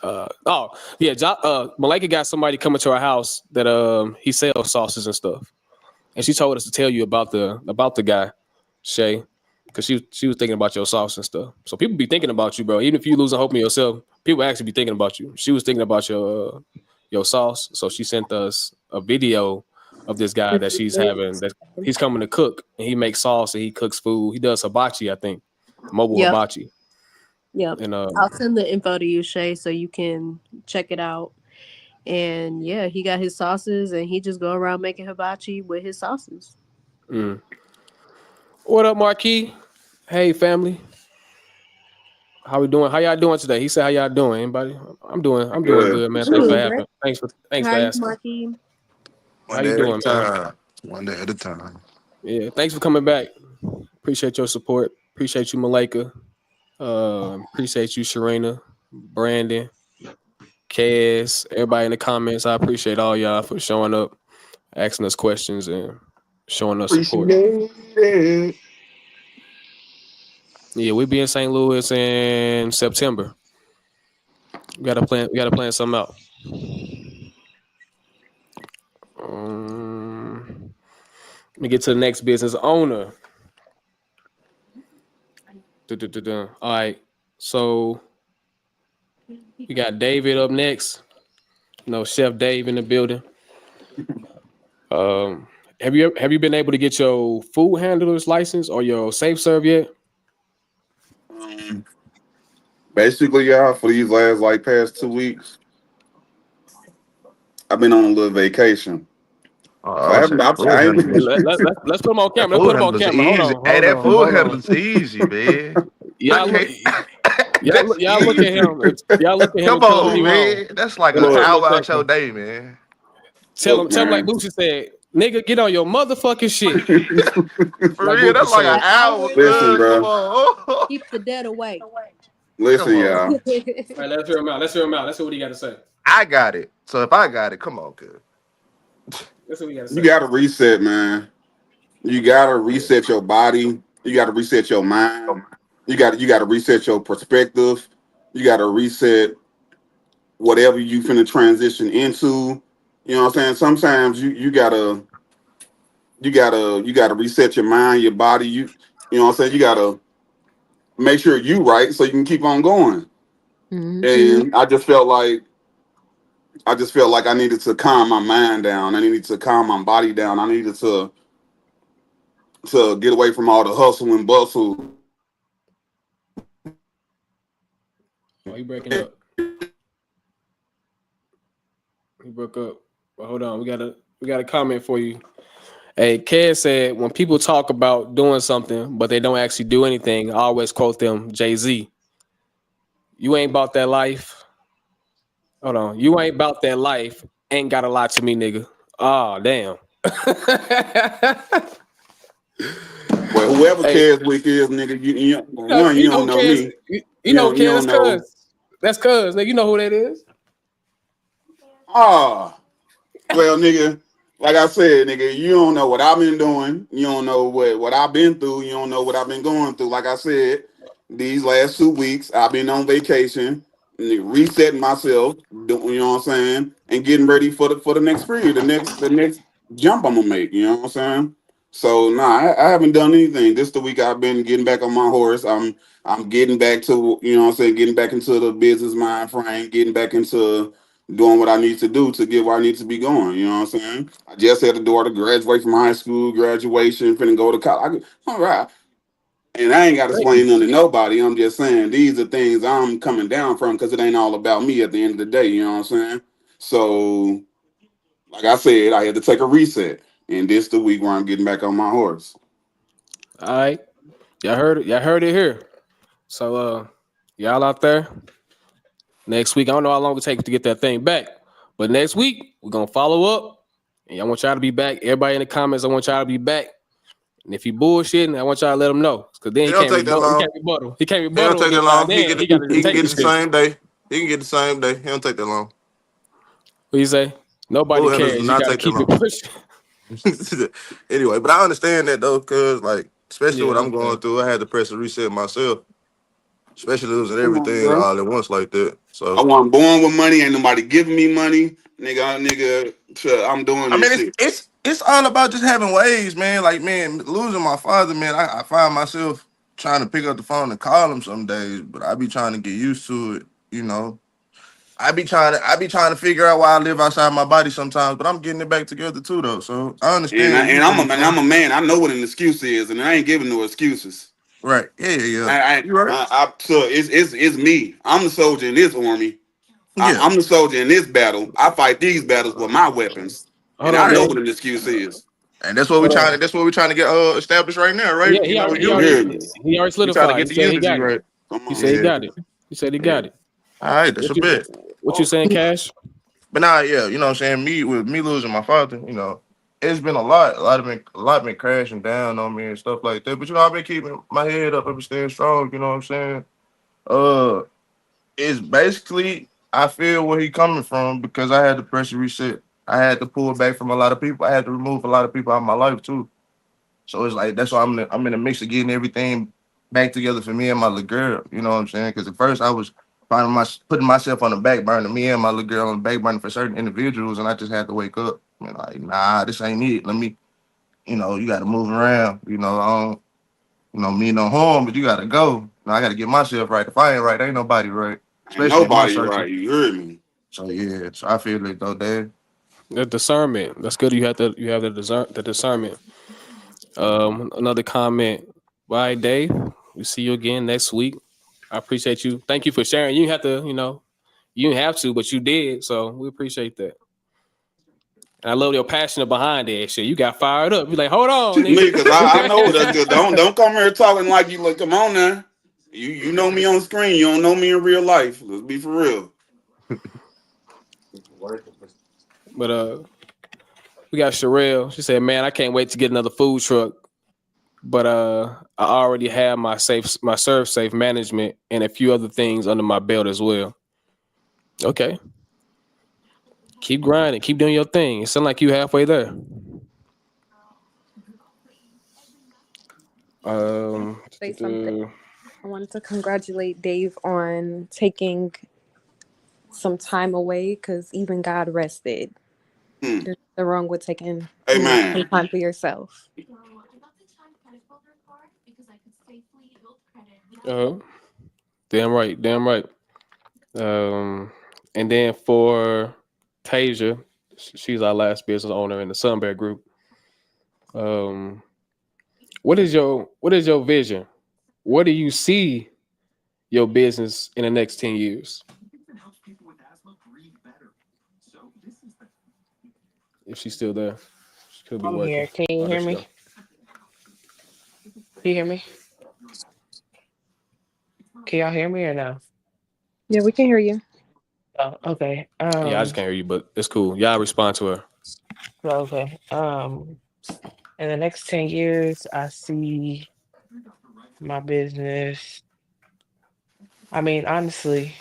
Malika got somebody coming to our house that he sells sauces and stuff, and she told us to tell you about the guy, Shay, because she was thinking about your sauce and stuff. So people be thinking about you, bro. Even if you losing hope in yourself, people actually be thinking about you. She was thinking about your sauce, so she sent us a video of this guy that she's having. That he's coming to cook, and he makes sauce and he cooks food. He does hibachi, I think, mobile Yep. hibachi. Yep. And I'll send the info to you, Shay, so you can check it out. And yeah, he got his sauces and he just go around making hibachi with his sauces. What up, Marquis? Hey, family. How we doing? How y'all doing today? He said, "How y'all doing?" Anybody? I'm doing Good. good, man. Thanks for Good, having. Brett. Thanks How for are you, asking. Marky? How One you day at a doing, man? time. One day at a time. Yeah, thanks for coming back. Appreciate your support. Appreciate you, Malika. Appreciate you, Sharina, Brandon, Kaz, everybody in the comments. I appreciate all y'all for showing up, asking us questions, and showing us support. Appreciate it. Yeah, we'll be in St. Louis in September. We gotta plan. We gotta plan something out. Let me get to the next business owner. All right, so we got David up next. Chef Dave in the building. Um, have you been able to get your food handler's license or your safe serve yet? Um, Basically, yeah, for these last like past 2 weeks, I've been on a little vacation. So I Oh haven't. shit, food I Hey, handlers. ain't. let's put them on That camera. Let's put food them on handler's camera. Hold easy. on, Hey, hold that on, food hold on. handler's easy, man. I Y'all look, can't. y'all, That's y'all look at easy. him. Y'all look at him Come and tell him he on, wrong. man. That's like Let me an put Look, him in hour out your section. day, man. Tell look, him, like man. Boosie said, nigga, get on your motherfucking shit. For Like real, Boosie that's like an said. Like hour, always, Listen, cuz. Come bro. on. keep the dead away. Come Listen, on. y'all. All right, let's hear him out. Let's hear him out. Let's see what he got to say. I got it. So if I got it, come on, cuz. Let's see what he got to You say. gotta reset, man. You gotta reset your body. You gotta reset your mind. You gotta reset your perspective. You gotta reset whatever you finna transition into. You know what I'm saying? Sometimes you gotta reset your mind, your body. You know what I'm saying? You gotta make sure you right so you can keep on going. Mm-hmm. And I just felt like I needed to calm my mind down. I needed to calm my body down. I needed to get away from all the hustle and bustle. Oh, he breaking up. He broke up. But hold on, we got a comment for you. Hey, Ked said when people talk about doing something but they don't actually do anything, I always quote them Jay-Z. You ain't about that life. Hold on. You ain't about that life. Ain't got a lot to me, nigga. Oh, damn. Well, whoever Hey, cares what is, nigga, one, you you know don't who know cares? me. You know who You cares? don't That's know. cuz. That's cuz. Nigga, you know who that is? Ah, well, nigga, like I said, nigga, you don't know what I've been doing. You don't know what I've been through. You don't know what I've been going through. Like I said, these last 2 weeks, I've been on vacation, resetting myself. You know what I'm saying, and getting ready for the next period, the next jump I'm gonna make. You know what I'm saying. So nah, I haven't done anything. This the week I've been getting back on my horse. I'm getting back to, you know what I'm saying, getting back into the business mind frame, getting back into doing what I need to do to get where I need to be going. You know what I'm saying? I just had the daughter graduate from high school, graduation, finna go to college. All right. And I ain't got to explain nothing to nobody. I'm just saying these are things I'm coming down from because it ain't all about me at the end of the day. You know what I'm saying? So, like I said, I had to take a reset. And this the week where I'm getting back on my horse. All right, y'all heard it. Y'all heard it here. So, y'all out there, next week, I don't know how long it takes to get that thing back, but next week we're gonna follow up, and I want y'all to be back. Everybody in the comments, I want y'all to be back. And if he bullshitting, I want y'all to let him know, because then It he don't can't take that rebuttal. He long. can't rebuttal. He can't It don't rebuttal. take And then that by long. then, he got to He can take get the it the shit. same day. He can get the same day. It don't take that long. What you say? Nobody Bull handlers do cares. You not got to take that keep it long. pushing. Anyway, but I understand that though, cause like, especially Yeah, what I'm okay. going through, I had to press a reset myself, especially losing Come on, everything bro. all at once like that. I So wasn't born with money. Ain't nobody giving me money. I'm doing I mean, this it's shit. it's it's all about just having ways, man. Like, man, losing my father, man, I find myself trying to pick up the phone and call him some days, but I be trying to get used to it, you know. I be trying to figure out why I live outside my body sometimes, but I'm getting it back together too though. So I And, understand I, where you and, I'm coming a, and I'm from. a man. I know what an excuse is, and I ain't giving no excuses. Right. Yeah, yeah, yeah. I, You right. so it's me. I'm the soldier in this army. Yeah. I'm the soldier in this battle. I fight these battles with my weapons, Hold and on, I know Right. Dave. what an excuse is. And that's what we're Uh, trying to get established right now, right? yeah, You know, You hear me? he already we try to solidified. get He the said he unity got it. right. Come He on. said he Yeah. got it. He said he Yeah. got it. All right, that's What a you bit. what you saying, Cash? But nah, yeah, you know what I'm saying? Me losing my father, you know, it's been a lot. A lot been crashing down on me and stuff like that. But you know, I've been keeping my head up, I've been staying strong, you know what I'm saying? Uh it's basically I feel where he coming from because I had to pressure reset. I had to pull back from a lot of people. I had to remove a lot of people out of my life too. So it's like that's why I'm in the mix of getting everything back together for me and my little girl. You know what I'm saying? Because at first I was putting myself on the back burner, me and my little girl on the back burner for certain individuals, and I just had to wake up. And like, nah, this ain't it. Let me, you got to move around. I don't, me no harm, but you got to go. I got to get myself right. If I ain't right, ain't nobody right, Ain't especially in my nobody circle. right. You heard me. So yeah, so I feel it though, Dad. The discernment. That's good. You have the discernment. Another comment. Bye, Dave. We see you again next week. I appreciate you. Thank you for sharing. You didn't have to, you didn't have to, but you did. So we appreciate that. And I love your passion behind that shit. You got fired up. You like, hold on, Me, nigga. because I know that's good. Don't come here talking like you look. Come on now. You know me on screen. You don't know me in real life. Let's be for real. But we got Sherelle. She said, "Man, I can't wait to get another food truck. But I already have my serve safe management and a few other things under my belt as well." Okay, keep grinding, keep doing your thing. It sounds like you halfway there. Say something. I wanted to congratulate Dave on taking some time away because even God rested. Hmm. There's nothing wrong with taking, some Amen. time for yourself. uh, damn right, damn right. Um, and then for Tasia, she's our last business owner in the Sunbear Group. Um, what is your vision? What do you see your business in the next 10 years? If she's still there, she could be I'm working. here. Can you Oh, there hear she me? go. Can you hear me? Can y'all hear me or no? Yeah, we can hear you. Oh, okay. Yeah, I just can't hear you, but it's cool. Y'all respond to her. Okay. In the next 10 years, I see my business. I mean, honestly,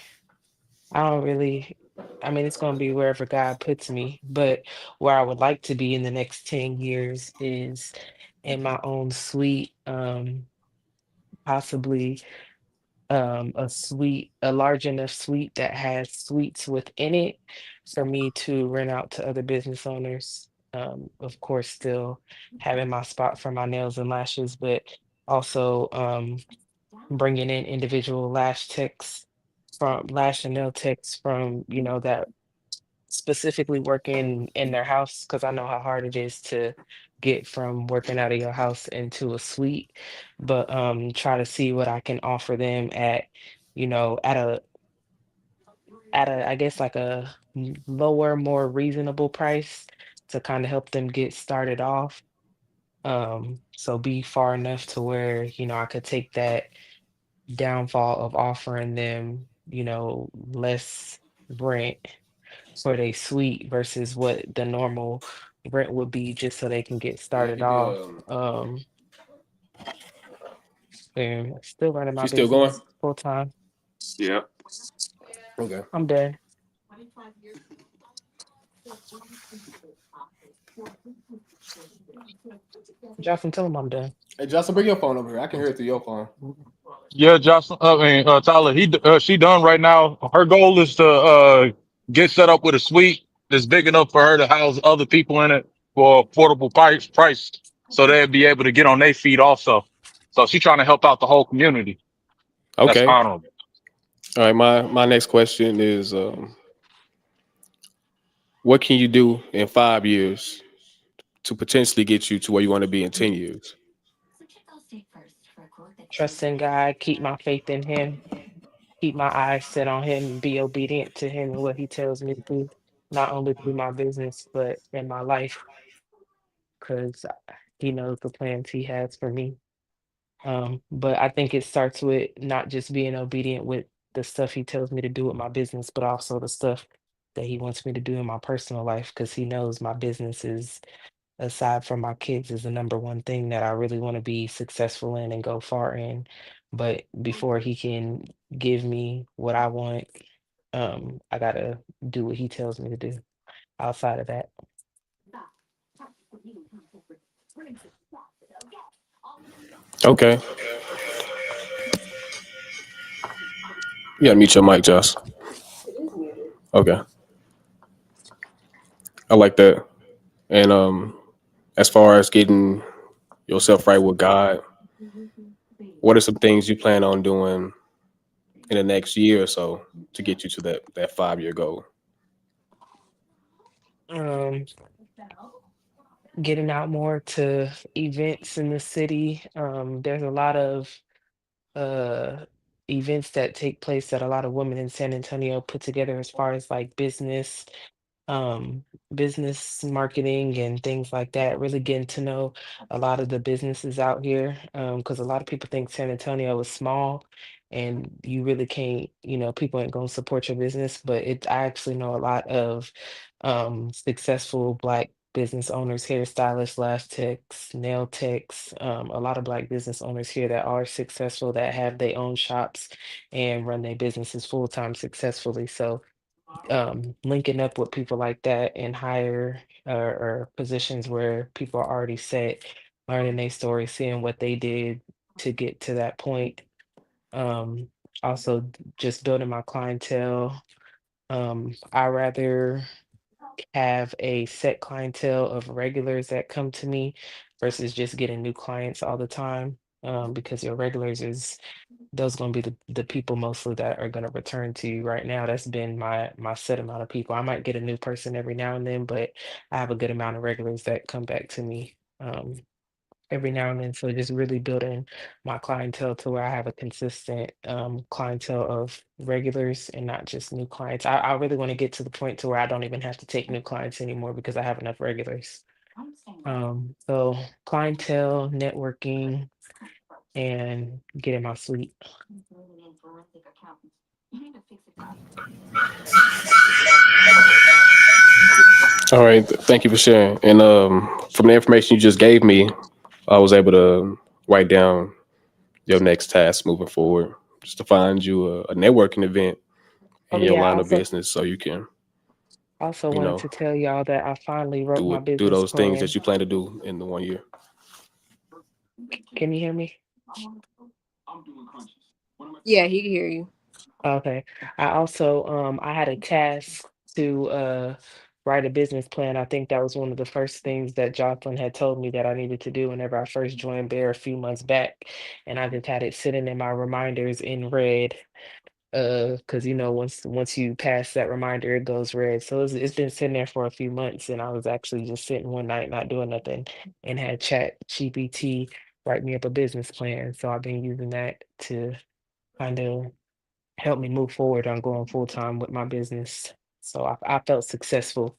I don't really I mean, it's going to be wherever God puts me. But where I would like to be in the next 10 years is in my own suite, possibly a large enough suite that has suites within it for me to rent out to other business owners. Of course, still having my spot for my nails and lashes, but also bringing in individual lash and nail techs from, that specifically working in their house, because I know how hard it is to get from working out of your house into a suite. But try to see what I can offer them at, at a I guess like a lower, more reasonable price to kind of help them get started off. So be far enough to where, I could take that downfall of offering them, less rent for their suite versus what the normal rent would be, just so they can get Yeah, started give me off. And still running my you still going? business full time. Yeah. Okay. I'm done. Jocelyn, tell them I'm done. Hey, Justin, bring your phone over here. I can hear it through your phone. Yeah, Jocelyn. Tyler. She done right now. Her goal is to get set up with a suite that's big enough for her to house other people in it for affordable price, so they'd be able to get on their feet also. So she's trying to help out the whole community. That's Okay. honorable. All right. My next question is, what can you do in 5 years to potentially get you to where you want to be in 10 years? Trust in God, keep my faith in Him, keep my eyes set on Him, and be obedient to Him and what He tells me to do, not only through my business, but in my life, because He knows the plans He has for me. But I think it starts with not just being obedient with the stuff He tells me to do with my business, but also the stuff that He wants me to do in my personal life, because He knows my business is, aside from my kids, is the number one thing that I really want to be successful in and go far in. But before He can give me what I want, I gotta do what He tells me to do. Outside of that, Okay. You gotta mute your mic, Josh. Okay. I like that. And as far as getting yourself right with God, what are some things you plan on doing in the next year or so to get you to that 5 year goal? um, getting out more to events in the city. There's a lot of uh events that take place that a lot of women in San Antonio put together, as far as like um business marketing and things like that, really getting to know a lot of the businesses out here, because a lot of people think San Antonio is small and you really can't, people ain't gonna support your business, but I actually know a lot of successful Black business owners, hairstylists, lash techs, nail techs, a lot of Black business owners here that are successful, that have their own shops and run their businesses full time successfully. So linking up with people like that in higher or positions where people are already set, learning their story, seeing what they did to get to that point. Um, Also, just building my clientele. I rather have a set clientele of regulars that come to me versus just getting new clients all the time. Because your regulars is those going to be the people mostly that are going to return to you. Right now, that's been my set amount of people. I might get a new person every now and then, but I have a good amount of regulars that come back to me every now and then. So just really building my clientele to where I have a consistent clientele of regulars and not just new clients. I really want to get to the point to where I don't even have to take new clients anymore because I have enough regulars. So clientele, networking, and getting my suite. All right. Thank you for sharing. And from the information you just gave me, I was able to write down your next task moving forward, just to find you a networking event Oh in your yeah, line of also business so you can Also You wanted know, to tell y'all that I finally wrote my do business those things that plan. you plan to do in the 1 year. Can you hear me? Yeah, he can hear you. Okay. I also I had a task to write a business plan. I think that was one of the first things that Jocelyn had told me that I needed to do whenever I first joined Bear a few months back. And I just had it sitting in my reminders in red. Because once you pass that reminder, it goes red. So it's been sitting there for a few months, and I was actually just sitting one night not doing nothing and had Chat GPT write me up a business plan. So I've been using that to kind of help me move forward on going full time with my business. So I felt successful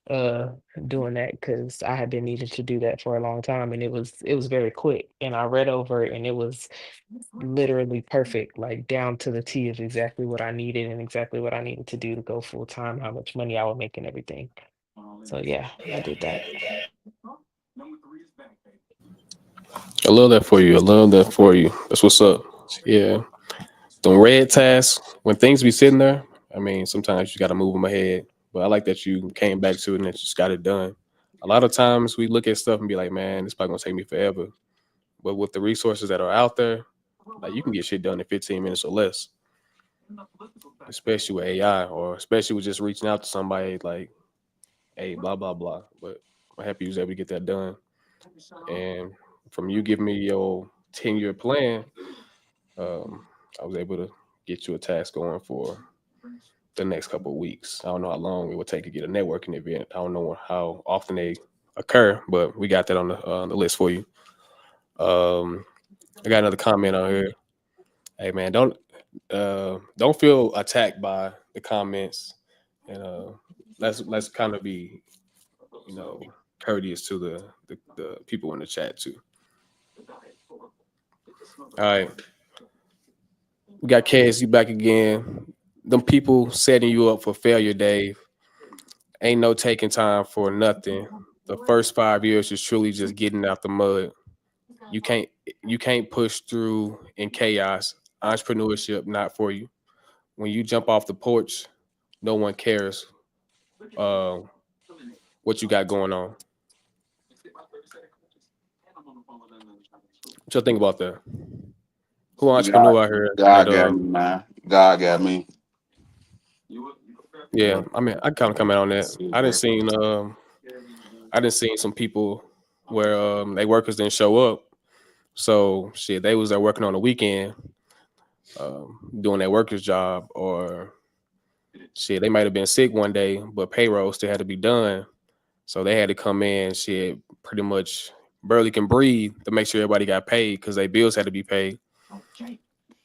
uh doing that because I had been needing to do that for a long time, and it was very quick, and I read over it and it was literally perfect, like down to the T of exactly what I needed and exactly what I needed to do to go full time, how much money I would make and everything. So yeah, I did that. I love that for you. I love that for you. That's what's up. Yeah. The red tasks, when things be sitting there, I mean, sometimes you got to move them ahead. But I like that you came back to it and that you just got it done. A lot of times we look at stuff and be like, man, this probably going to take me forever. But with the resources that are out there, like you can get shit done in 15 minutes or less, especially with AI or especially with just reaching out to somebody like, hey, blah, blah, blah. But I'm happy you was able to get that done. And from you giving me your 10-year plan, um, I was able to get you a task going for the next couple of weeks. I don't know how long it would take to get a networking event. I don't know how often they occur, but we got that on the list for you. Um, I got another comment on here. Hey man, don't feel attacked by the comments, and let's kind of be courteous to the people in the chat too. All right, we got KSU back again. Them people setting you up for failure, Dave. Ain't no taking time for nothing. The first 5 years is truly just getting out the mud. You can't you can't push through in chaos. Entrepreneurship not for you. When you jump off the porch, no one cares uh, what you got going on. What you think about that? Who God, entrepreneur out here that God got me, man. God got me. yeah, I mean I kind of comment on that. I didn't seen some people where they workers didn't show up. So shit, they was there working on the weekend, doing their workers job, or shit, they might have been sick one day, but payroll still had to be done. So they had to come in, shit, pretty much barely can breathe to make sure everybody got paid because their bills had to be paid.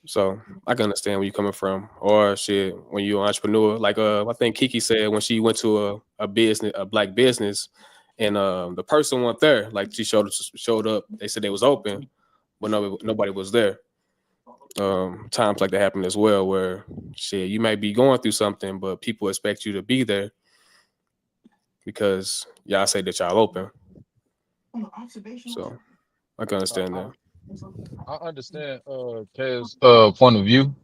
So I can understand where you're coming from. Or shit, when you're an entrepreneur, like I think Kiki said when she went to a business, a black business, and the person went there, like she showed up. They said they was open, but nobody was there. Times like that happen as well, where shit, you might be going through something, but people expect you to be there because y'all say that y'all open. So I can I, understand I, that. I understand Kev's point of view.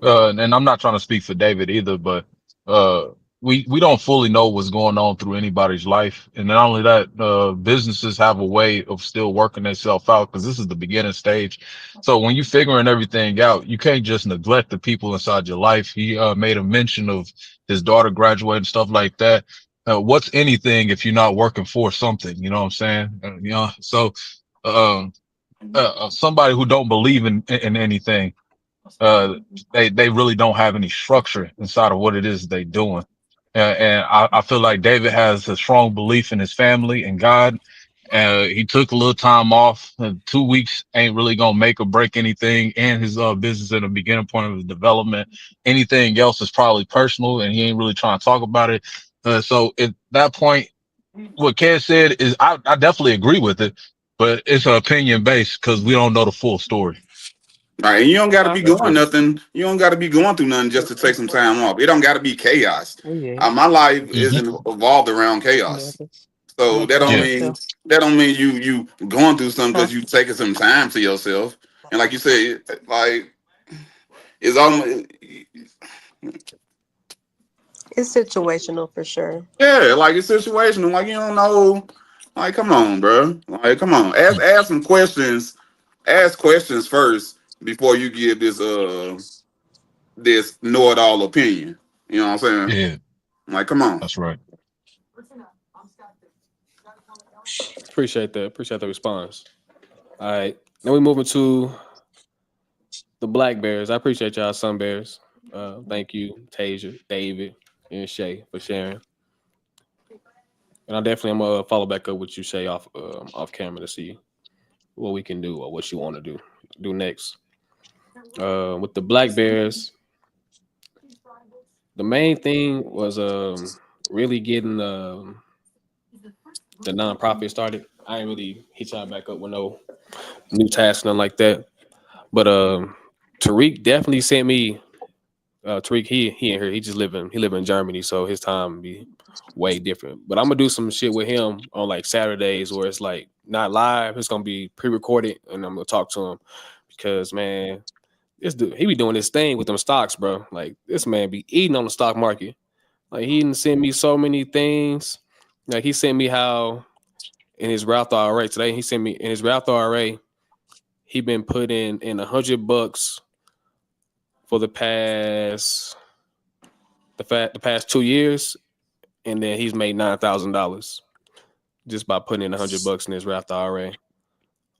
And I'm not trying to speak for David either, but uh, we don't fully know what's going on through anybody's life, and not only that, businesses have a way of still working themselves out because this is the beginning stage. So when you figuring everything out, you can't just neglect the people inside your life. He made a mention of his daughter graduating, stuff like that. What's anything if you're not working for something? You know what I'm saying? So um, somebody who don't believe in anything, uh, they really don't have any structure inside of what it is they doing. And I feel like David has a strong belief in his family and God. He took a little time off. 2 weeks ain't really gonna make or break anything in his business at the beginning point of his development. Anything else is probably personal, and he ain't really trying to talk about it. So at that point, what Ken said is I definitely agree with it, but it's an opinion based because we don't know the full story. All right, and you don't got to be Uh-huh. going nothing. You don't got to be going through nothing just to take some time off. It don't got to be chaos. Oh yeah. My life Hmm. isn't evolved around chaos, America's so that America's don't Yeah. Best mean Show. you going through something Huh? because you taking some time to yourself. And like you said, like it's almost It's situational for sure. Yeah, like it's situational. Like you don't know. Like, come on, bro. Like, come on. Ask some questions. Ask questions first before you give this know it all opinion. You know what I'm saying? Yeah, Like, come on. that's right. Appreciate that. Appreciate the response. All right. Now we moving to the Black Bears. I appreciate y'all, Sun Bears. Thank you, Tasia, David, and Shay for sharing. And I'm gonna follow back up with you, Shay, off camera to see what we can do or what you want to do next. With the Black Bears, the main thing was really getting the nonprofit started. I ain't really hit y'all back up with no new tasks, nothing like that. But Tariq definitely sent me. Tariq, he in here. He live in Germany, so his time be way different. But I'm gonna do some shit with him on like Saturdays where it's like not live. It's gonna be pre-recorded, and I'm gonna talk to him because man, this dude he be doing this thing with them stocks, bro. Like this man be eating on the stock market. Like he didn't send me so many things. Like he sent me how in his Roth IRA today. He sent me in his Roth IRA. He been putting in $100 for the past 2 years, and then he's made $9,000 just by putting in $100 in his Roth IRA.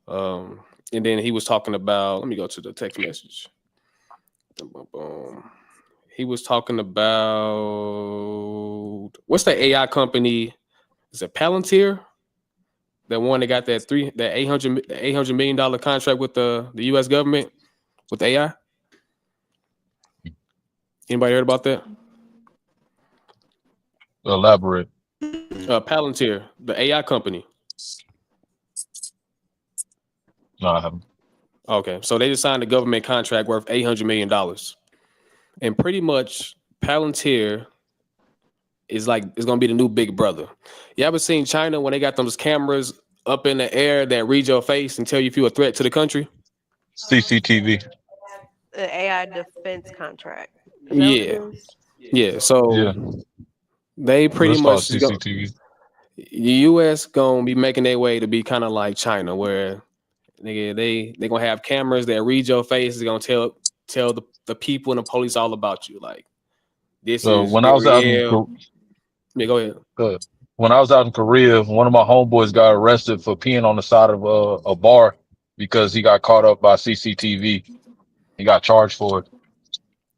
And then he was talking about. Let me go to the text message. Boom. He was talking about what's the AI company? Is it Palantir? That one that got that 800 million dollar contract with the U.S. government with AI. Anybody heard about that? Elaborate. Palantir, the AI company. No, I haven't. Okay, so they just signed a government contract worth $800 million, and pretty much Palantir is like it's gonna be the new Big Brother. You ever seen China when they got those cameras up in the air that read your face and tell you if you're a threat to the country? CCTV. The AI defense contract. Is that what it Yeah, is? yeah. Yeah, So they well, pretty it's called much go. CCTV. The U.S. gonna be making their way to be kind of like China, where they gonna have cameras that read your face. They're gonna tell the people and the police all about you. Like this So is when I was out in real. Yeah, go ahead. uh, when I was out in Korea, one of my homeboys got arrested for peeing on the side of a bar because he got caught up by CCTV. He got charged for it.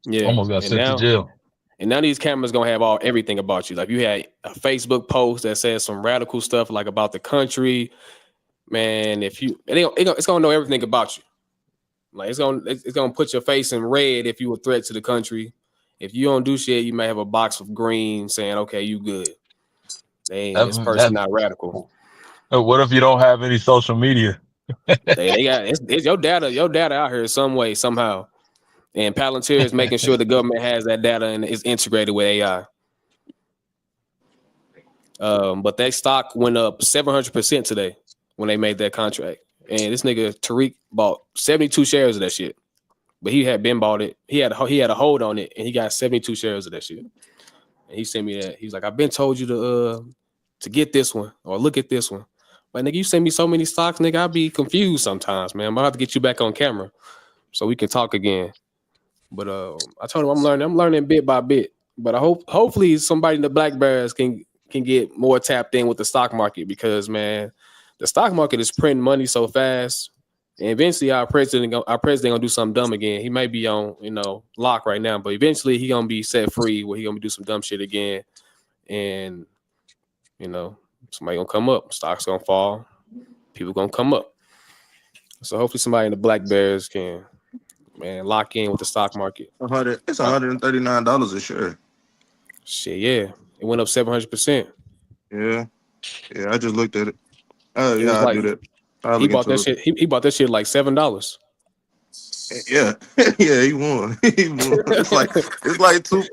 Yeah, Almost got sent to jail. and now these cameras gonna have everything about you. Like you had a Facebook post that says some radical stuff like about the country, man. If you it's gonna know everything about you. Like it's gonna put your face in red if you a threat to the country. If you don't do shit, you may have a box of green saying, "Okay, you good." This person That, not radical. what if you don't have any social media? They got it's your data. Your data out here some way somehow. And Palantir is making sure the government has that data and is integrated with AI. But that stock went up 700% today when they made that contract. And this nigga Tariq bought 72 shares of that shit. But he had been bought it. He had a hold on it, and he got 72 shares of that shit. And he sent me that. He's like, "I've been told you to get this one or look at this one." But nigga, you send me so many stocks, nigga, I be confused sometimes, man. I'm gonna have to get you back on camera so we can talk again. But I told him I'm learning bit by bit. But hopefully somebody in the Black Bears can get more tapped in with the stock market because man, the stock market is printing money so fast. And eventually our president gonna do something dumb again. He might be on, lock right now, but eventually he gonna be set free where he gonna do some dumb shit again. And somebody gonna come up, stocks gonna fall, people gonna come up. So hopefully somebody in the Black Bears can lock in with the stock market. It's $139 a share. Shit, yeah. It went up 700%. Yeah, yeah. I just looked at it. Oh It was yeah, I do like that. I'll he look bought that into shit. He bought that shit like $7. it. Yeah, yeah. He won. He won. It's like two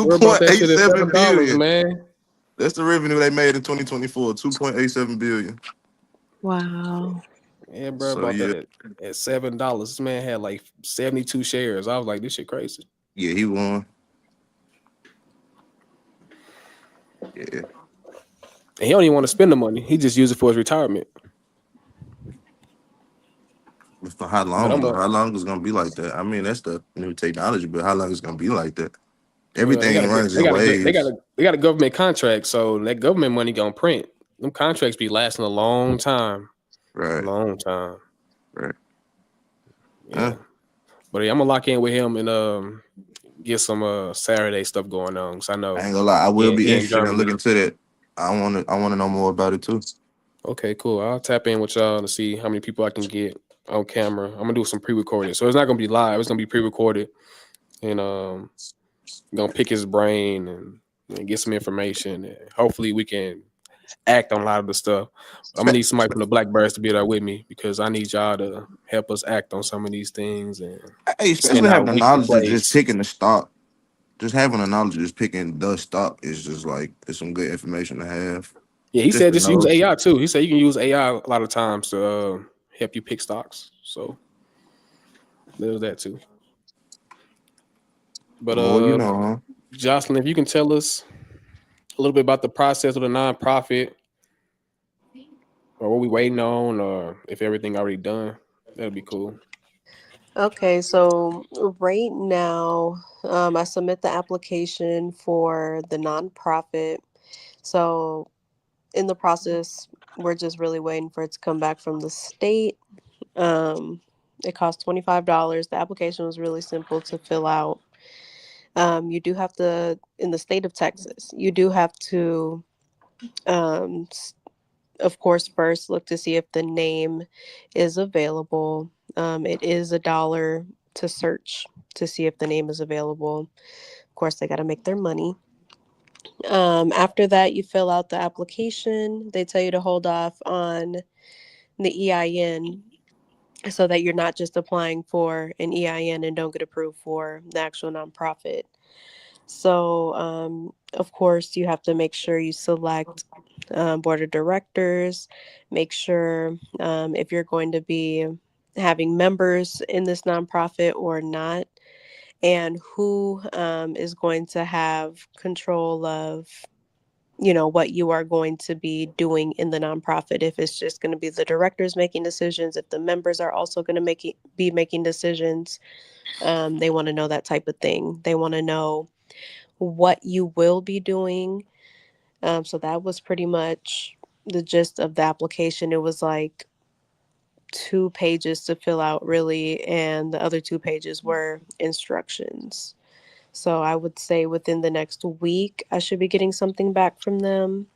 Bro bought point that eight shit at seven $7, billion. man. That's the revenue they made in 2024. 2.87 billion. Wow. Yeah, bro So bought that yeah, at $7. This man had like 72 shares. I was like, this shit crazy. yeah. He won. Yeah. And he don't even want to spend the money. He just use it for his retirement. But for how But long I'm though? a How long is it gonna be like that? I mean, that's the new technology, but how long is it gonna be like that? well, Everything runs in waves. they got a government contract, so that government money gonna print. Them contracts be lasting a long time, Right. long time. Right. Yeah, but yeah, I'm gonna lock in with him and get some Saturday stuff going on. Cause I I know ain't gonna lie. I will be he in interested in Germany. looking to that. I wanna know more about it too. Okay, cool. I'll tap in with y'all to see how many people I can get on camera. I'm gonna do some pre-recorded, so it's not gonna be live. It's gonna be pre-recorded, and gonna pick his brain and get some information. And hopefully, we can act on a lot of the stuff. I'm gonna need somebody from the Blackbirds to be there with me because I need y'all to help us act on some of these things and Hey, send especially having out the weekly knowledge of just plays. picking the stock. Just having the knowledge of just picking the stock is just like it's some good information to have. Yeah, he Just said to just use know. AI too. He said you can use AI a lot of times to help you pick stocks. So there's that too. The But more you know, huh? Jocelyn, if you can tell us a little bit about the process of the nonprofit, or what we waiting on, or if everything already done, that'd be cool. Okay, so right now, I submit the application for the nonprofit. So in the process, we're just really waiting for it to come back from the state. Um, it costs $25. The application was really simple to fill out. You do have to, in the state of Texas, you do have to, um, of course, first look to see if the name is available. It is $1 to search to see if the name is available. Of course, they got to make their money. After that, you fill out the application. They tell you to hold off on the EIN so that you're not just applying for an EIN and don't get approved for the actual nonprofit. So, of course, you have to make sure you select board of directors, make sure if you're going to be having members in this nonprofit or not, and who is going to have control of what you are going to be doing in the nonprofit. If it's just going to be the directors making decisions, if the members are also going to be making decisions. They want to know that type of thing. They want to know what you will be doing. So that was pretty much the gist of the application. It was like 2 pages to fill out, really, and the other 2 pages were instructions. So I would say within the next week, I should be getting something back from them.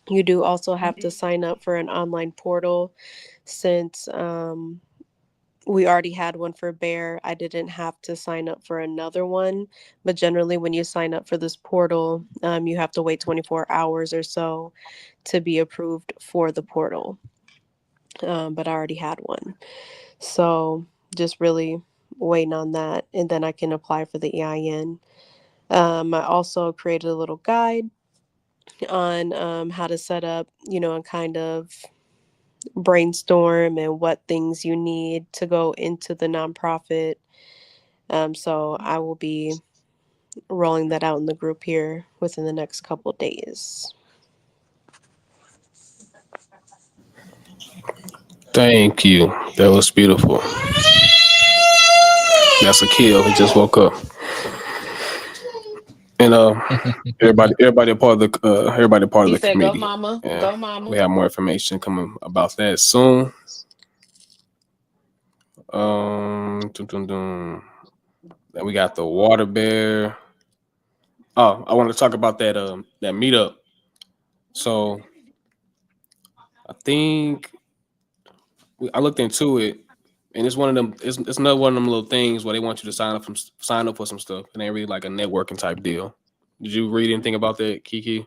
You do also have to sign up for an online portal since we already had one for Bear. I didn't have to sign up for another one. But generally, when you sign up for this portal, you have to wait 24 hours or so to be approved for the portal. But I already had one. So just really waiting on that. And then I can apply for the EIN. I also created a little guide on how to set up, and kind of brainstorm and what things you need to go into the nonprofit. So I will be rolling that out in the group here within the next couple days. Thank you. That was beautiful. That's a kill. He just woke up. And everybody a part of He the said, "Go, committee. mama. Yeah, Go, we mama." have more information coming about that soon. Dun, dun, dun. Then we got the water bear. Oh, I want to talk about that meetup. So I think I looked into it, and it's one of them. It's another one of them little things where they want you to sign up for some stuff, and they really like a networking type deal. Did you read anything about that, Kiki?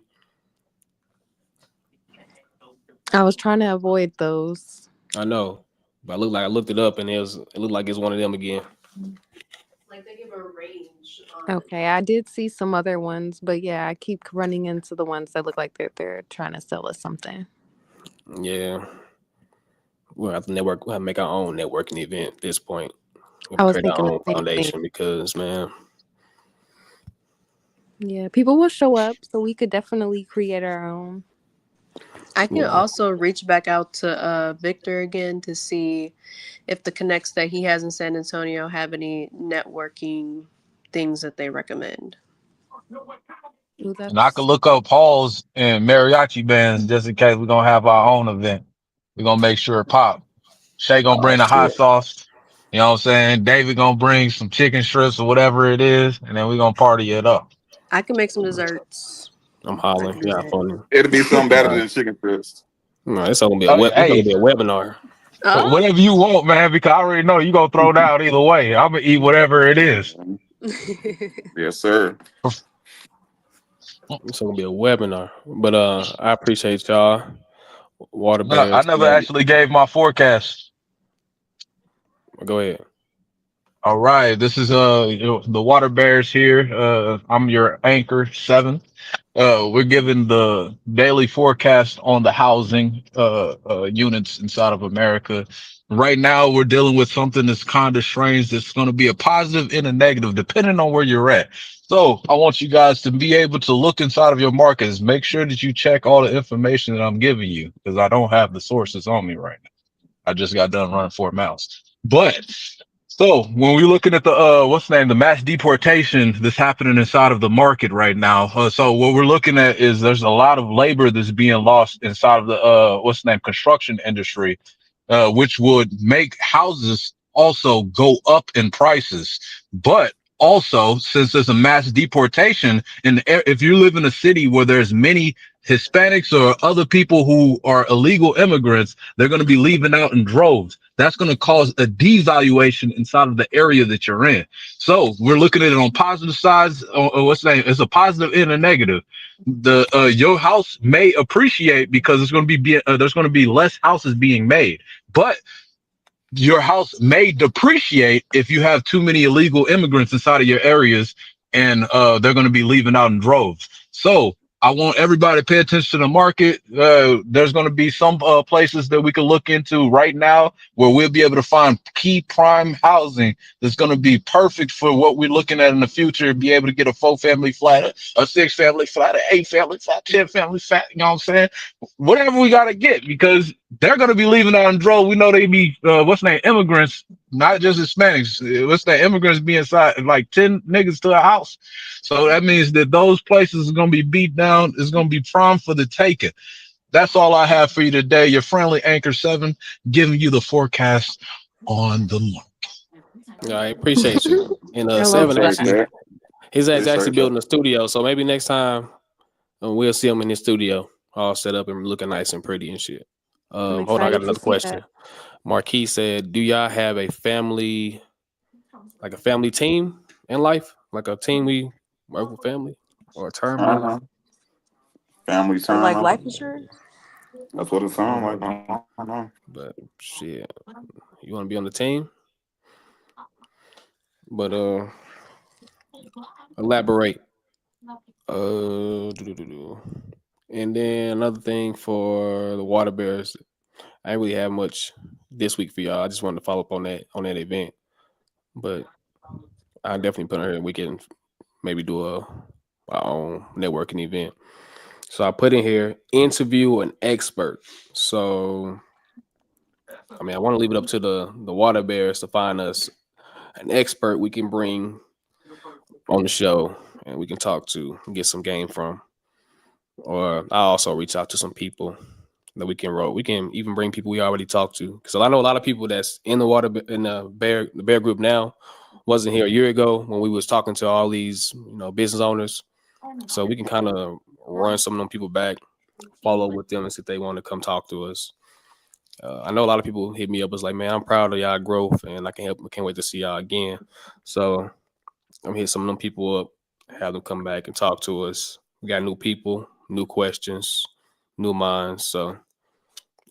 I was trying to avoid those. I know, but I looked it up, and it looked like it's one of them again. Like they give a range on. Okay, I did see some other ones, but yeah, I keep running into the ones that look like they're trying to sell us something. Yeah, we'll have to network. We'll have to make our own networking event at this point. We'll I was create our thinking the own same thing. foundation because man, Yeah, people will show up, so we could definitely create our own. I can Yeah. also reach back out to Victor again to see if the connects that he has in San Antonio have any networking things that they recommend. Ooh, And I could that's look up halls and mariachi bands just in case we're gonna have our own event. We're gonna make sure it pop. Shay gonna Oh bring the hot shit. sauce. You know what I'm saying? David gonna bring some chicken strips or whatever it is, and then we're gonna party it up. I can make some desserts. I'm I hollering. can do Yeah, that. funny. It'll be something better Uh, than chicken strips. No, it's gonna be a web. It's gonna Hey, be a webinar. Oh. whatever you want, man, because I already know you gonna throw down either way. I'm gonna eat whatever it is. Yes, sir. It's gonna be a webinar. But I appreciate y'all. Water No, I bears. never actually gave my forecast. Go ahead. All right, this is the water bears here. I'm your anchor 7. We're giving the daily forecast on the housing units inside of America. Right now, we're dealing with something that's kind of strange. That's going to be a positive and a negative, depending on where you're at. So, I want you guys to be able to look inside of your markets. Make sure that you check all the information that I'm giving you, because I don't have the sources on me right now. I just got done running 4 miles. But so when we're looking at the what's the name, the mass deportation that's happening inside of the market right now. So what we're looking at is there's a lot of labor that's being lost inside of the what's the name, construction industry, which would make houses also go up in prices. But also, since there's a mass deportation, and if you live in a city where there's many Hispanics or other people who are illegal immigrants, they're going to be leaving out in droves. That's going to cause a devaluation inside of the area that you're in. So we're looking at it on positive sides. Or what's the name? It's a positive and a negative. The your house may appreciate because it's going to be there's going to be less houses being made, but your house may depreciate if you have too many illegal immigrants inside of your areas, and they're going to be leaving out in droves. So I want everybody to pay attention to the market. There's going to be some places that we can look into right now where we'll be able to find key prime housing that's going to be perfect for what we're looking at in the future. Be able to get a 4-family flat, a 6-family flat, an 8-family flat, 10-family flat. You know what I'm saying? Whatever we got to get, because they're going to be leaving out in droves. We know they be what's the name, immigrants, not just Hispanics. What's that, immigrants be inside like 10 niggas to a house. So that means that those places are going to be beat down. It's going to be prime for the taking. That's all I have for you today. Your friendly Anchor 7 giving you the forecast on the market. I appreciate you. And I love Seven that. Appreciate actually, that. he's actually Appreciate that. building a studio. So maybe next time we'll see him in his studio, all set up and looking nice and pretty and shit. I'm Hold on, I got excited to another see that. question. Marquis said, "Do y'all have a family, like a family team in life, like a team we work with family, or a term in life?" Uh-huh. Family For like time. life insurance? That's what it sounds like. Mhm. I don't know. But shit, you want to be on the team? But elaborate. Doo-doo-doo-doo. And then another thing for the water bears, I ain't really have much this week for y'all. I just wanted to follow up on that event. But I definitely put on here. We can maybe do our own networking event. So I put in here interview an expert. So I mean, I want to leave it up to the water bears to find us an expert we can bring on the show and we can talk to and get some game from. Or I also reach out to some people that we can roll. We can even bring people we already talked to, because I know a lot of people that's in the water in the bear group now wasn't here a year ago when we was talking to all these business owners. So we can kind of run some of them people back, follow up with them, and see if they want to come talk to us. I know a lot of people hit me up was like, man, I'm proud of y'all growth and I can help. I can't wait to see y'all again. So I'm hit some of them people up, have them come back and talk to us. We got new people, new questions, new minds. So I'm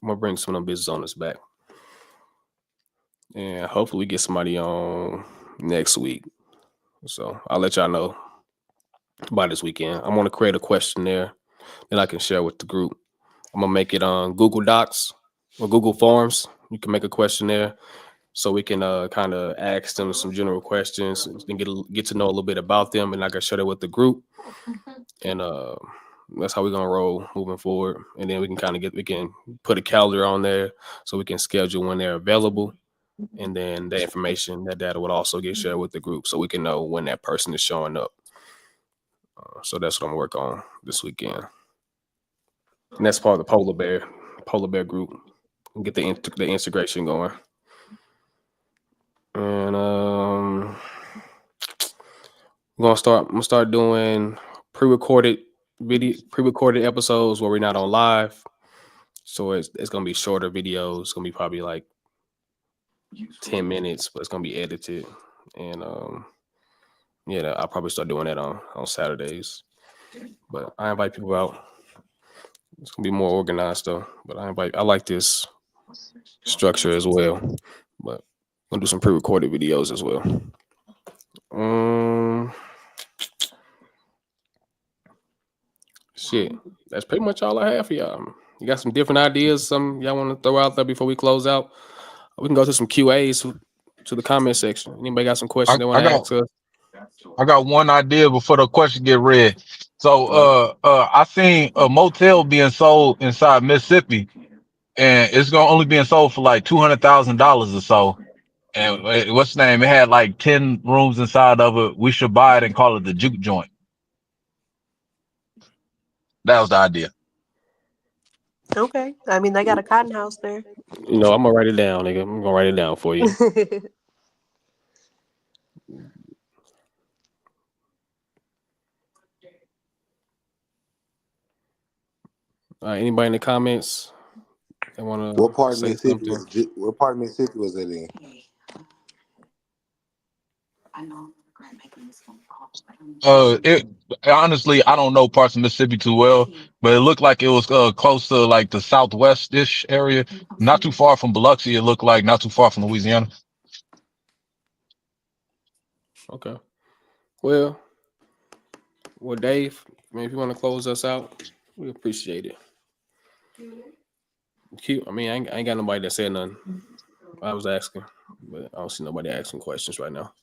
gonna bring some of them business owners back. And hopefully we get somebody on next week. So I'll let y'all know by this weekend. I'm gonna create a questionnaire that I can share with the group. I'm gonna make it on Google Docs or Google Forms. You can make a questionnaire so we can kind of ask them some general questions and get to know a little bit about them, and I can share that with the group, and that's how we're gonna roll moving forward. And then we can put a calendar on there so we can schedule when they're available, and then the information that data would also get shared with the group so we can know when that person is showing up. So that's what I'm working on this weekend, and that's part of the polar bear group. Get the integration going, and I'm gonna start doing pre-recorded pre-recorded episodes where we're not on live. So it's gonna be shorter videos. It's gonna be probably like 10 minutes, but it's gonna be edited. And yeah, I'll probably start doing that on Saturdays. But I invite people out. It's gonna be more organized though. But I like this structure as well. But I'm gonna do some pre-recorded videos as well. Um, shit, that's pretty much all I have for y'all. You got some different ideas? Some y'all want to throw out there before we close out? We can go to some QAs to the comment section. Anybody got some questions I, they want I to got ask us? I got one idea before the question get read. So All right. I seen a motel being sold inside Mississippi, and it's gonna only being sold for like $200,000 or so. And what's the name? It had like 10 rooms inside of it. We should buy it and call it the juke joint. That was the idea. Okay. I mean, they got a cotton house there. I'm gonna write it down, nigga. I'm gonna write it down for you. All right. Anybody in the comments that want What to part of say Mississippi something? was what part of Mississippi was it in? It honestly, I don't know parts of Mississippi too well, but it looked like it was close to like the southwest-ish area, not too far from Biloxi. It looked like not too far from Louisiana. Okay. Well, Dave, man, if you want to close us out, we appreciate it. Cute. I mean, I ain't got nobody that said nothing. I was asking, but I don't see nobody asking questions right now.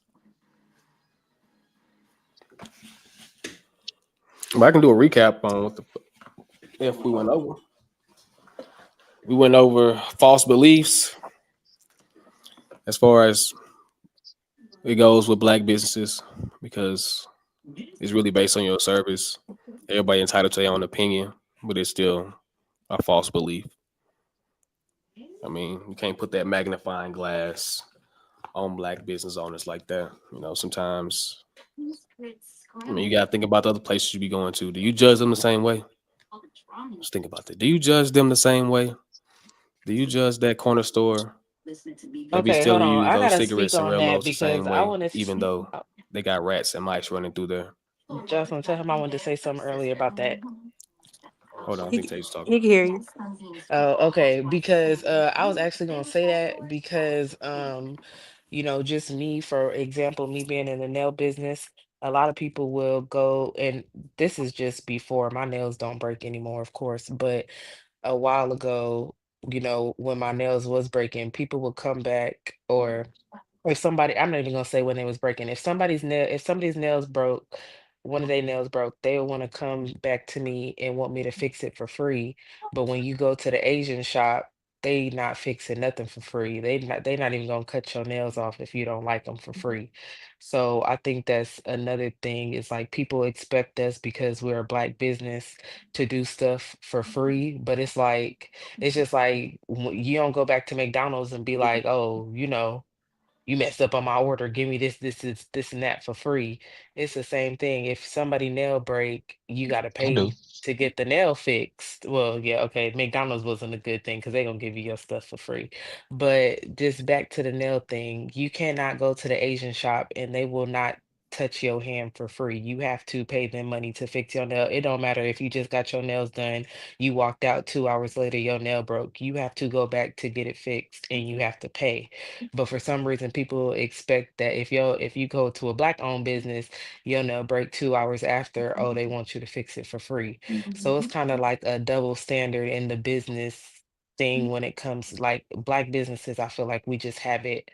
But I can do a recap on what the if we went over. We went over false beliefs as far as it goes with black businesses because it's really based on your service. Everybody entitled to their own opinion, but it's still a false belief. I mean, you can't put that magnifying glass on black business owners like that. Sometimes you gotta think about the other places you be going to. Do you judge them the same way? Just think about that. Do you judge them the same way? Do you judge that corner store that be Okay, hold selling on. you I those gotta speak cigarettes and on that Rellos the because same I way, want even to. though they got rats and mice running through there? Justin, tell him I wanted to say something earlier about that. Hold on, I he, think Tate's talking. he can hear you. Oh, okay. Because I was actually gonna say that because just me, for example, me being in the nail business, a lot of people will go, and this is just before my nails don't break anymore, of course, but a while ago, when my nails was breaking, people would come back, or if somebody, I'm not even gonna say when they was breaking. If somebody's nails broke, one of their nails broke, they would want to come back to me and want me to fix it for free. But when you go to the Asian shop, they not fixing nothing for free. They not even gonna cut your nails off if you don't like them for free. So I think that's another thing, is like people expect us, because we're a black business, to do stuff for free. But it's just like you don't go back to McDonald's and be like, oh, you messed up on my order. Give me this and that for free. It's the same thing. If somebody nail break, you got to I do. pay to get the nail fixed. Well, yeah, okay. McDonald's wasn't a good thing because they're gonna give you your stuff for free. But just back to the nail thing, you cannot go to the Asian shop and they will not touch your hand for free. You have to pay them money to fix your nail. It don't matter if you just got your nails done, you walked out 2 hours later, your nail broke. You have to go back to get it fixed and you have to pay. But for some reason, people expect that if you go to a black owned business, you'll know break 2 hours after, oh, they want you to fix it for free. So it's kind of like a double standard in the business thing when it comes like black businesses. I feel like we just have it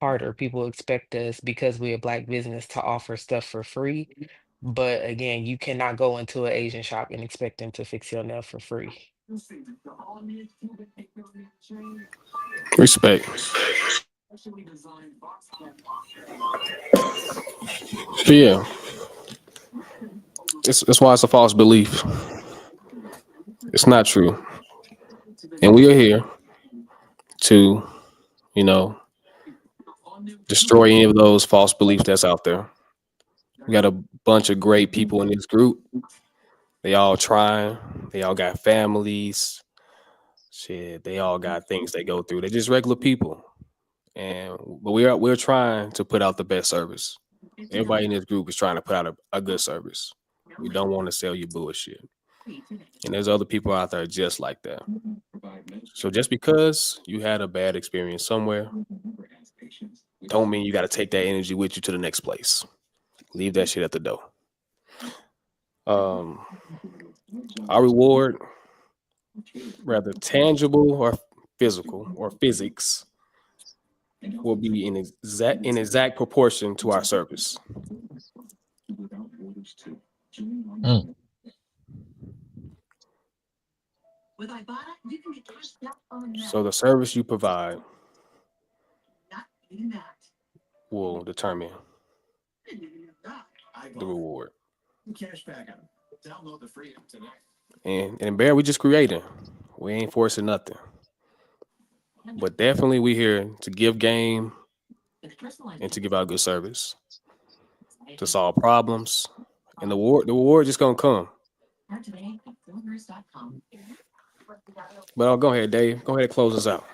harder. People expect us because we're a black business to offer stuff for free. But again, you cannot go into an Asian shop and expect them to fix your nail for free. Respect. But yeah, that's why it's a false belief. It's not true, and we are here to, you know, destroy any of those false beliefs that's out there. We got a bunch of great people in this group. They all trying. They all got families. Shit, they all got things they go through. They're just regular people, and but we're trying to put out the best service. Everybody in this group is trying to put out a good service. We don't want to sell you bullshit. And there's other people out there just like that. So just because you had a bad experience somewhere, don't mean you got to take that energy with you to the next place. Leave that shit at the door. Um, our reward, rather tangible or physical or physics, will be in exact proportion to our service. Mm. So the service you provide will determine the reward. And Bear, we just creating. We ain't forcing nothing. But definitely we here to give game and to give out good service, to solve problems. And the reward just gonna come. But I'll go ahead, Dave. Go ahead and close us out.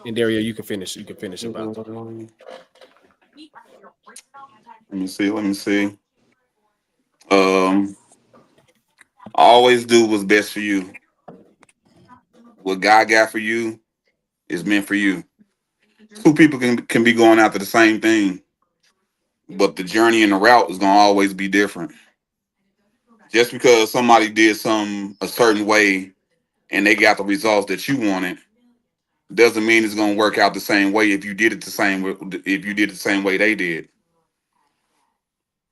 And Dario, you can finish. You can finish about it. Let me see. Let me see. Um, always do what's best for you. What God got for you is meant for you. Two people can be going after the same thing, but the journey and the route is gonna always be different. Just because somebody did some a certain way and they got the results that you wanted, doesn't mean it's gonna work out the same way if you did it the same way they did.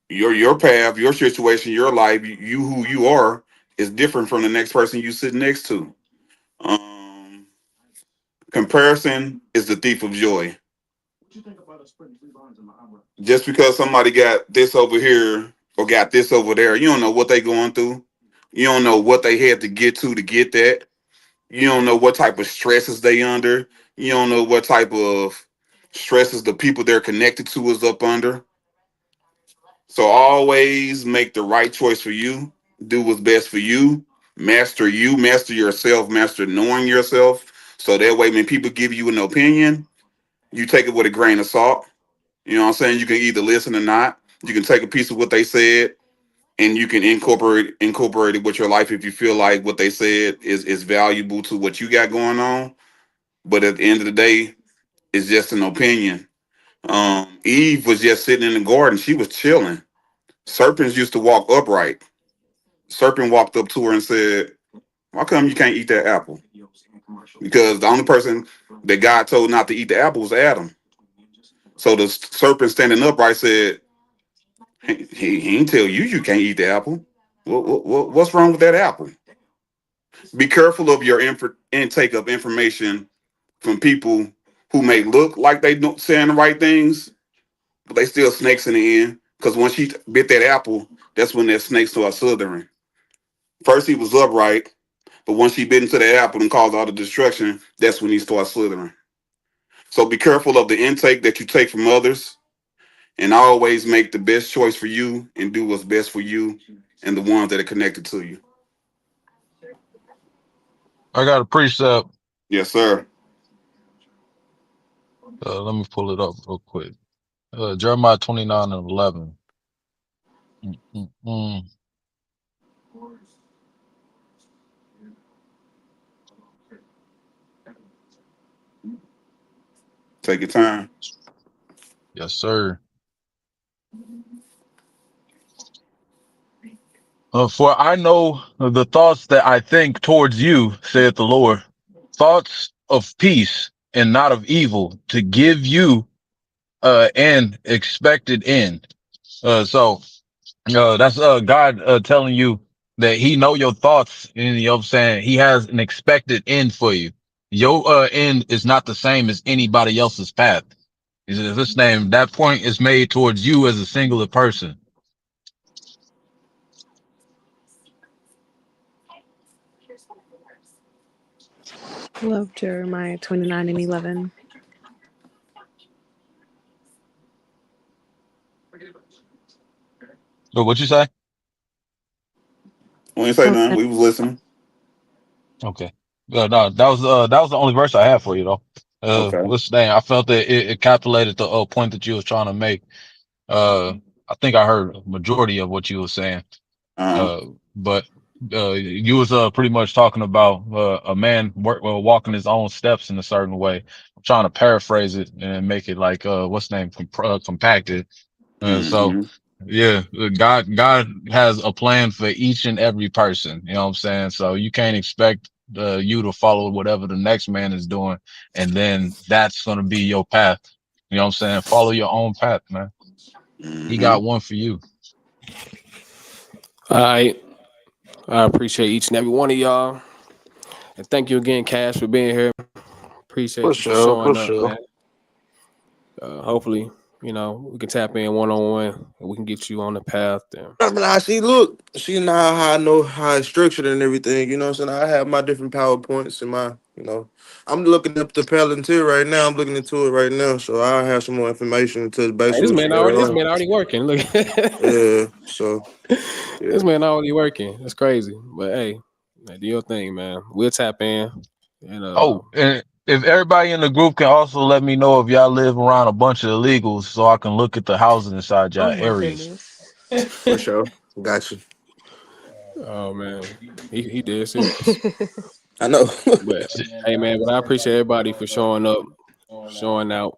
Your path, your situation, your life, you who you are is different from the next person you sit next to. Um, Comparison is the thief of joy. Just because somebody got this over here or got this over there, you don't know what they going through. You don't know what they had to get that. You don't know what type of stresses they under. You don't know what type of stresses the people they're connected to is up under. So always make the right choice for you. Do what's best for you. Master yourself, master knowing yourself. So that way when people give you an opinion, you take it with a grain of salt. You know what I'm saying? You can either listen or not. You can take a piece of what they said and you can incorporate it with your life if you feel like what they said is valuable to what you got going on. But at the end of the day, it's just an opinion. Eve was just sitting in the garden. She was chilling. Serpents used to walk upright. Serpent walked up to her and said, "Why come you can't eat that apple?" Because the only person that God told not to eat the apple was Adam. So the serpent standing upright said, he ain't tell you you can't eat the apple. What's wrong with that apple? Be careful of your intake of information from people who may look like they saying the right things, but they still snakes in the end. Because when she bit that apple, that's when that snake started slithering. First he was upright, but once she bit into the apple and caused all the destruction, that's when he started slithering. So be careful of the intake that you take from others, and always make the best choice for you and do what's best for you and the ones that are connected to you. I got a precept. Yes, sir. Let me pull it up real quick. Jeremiah 29:11. Mm-mm-mm. Take your time. Yes, sir. For I know the thoughts that I think towards you, saith the Lord. thoughts of peace and not of evil, to give you an expected end. So that's God telling you that He know your thoughts, and you know what I'm saying, He has an expected end for you. Your end is not the same as anybody else's path. He says, this name, that point is made towards you as a singular person. Love Jeremiah 29:11. So what you say? We ain't say Oh, nothing. We was listening. Okay. No, that was the only verse I have for you though. Okay. What's the name? I felt that it calculated the point that you was trying to make. I think I heard a majority of what you were saying. Uh, Uh, but you was pretty much talking about a man walking his own steps in a certain way. I'm trying to paraphrase it and make it like what's the name, compacted. So mm-hmm. yeah, God has a plan for each and every person. You know what I'm saying? So you can't expect you to follow whatever the next man is doing, and then that's gonna be your path. You know what I'm saying? Follow your own path, man. He Mm-hmm. got one for you. All right. I appreciate each and every one of y'all. And thank you again, Cash, for being here. Appreciate For you for sure, showing for up, sure. man. Hopefully, we can tap in one on one and we can get you on the path. And I mean, I see. Look, see now how I know how it's structured and everything. You know what I'm saying? I have my different PowerPoints and my, I'm looking up the Palantir right now. I'm looking into it right now, so I have some more information to touch base hey, with what's going this on. man already working. Look, Yeah. So this yeah. man already working. That's crazy. But hey, do your thing, man. We'll tap in. And Oh, and if everybody in the group can also let me know if y'all live around a bunch of illegals, so I can look at the houses inside y'all Oh my areas. goodness. For sure. Got you. oh man, he dead serious. I know. But hey, man, but I appreciate everybody for showing up, showing out.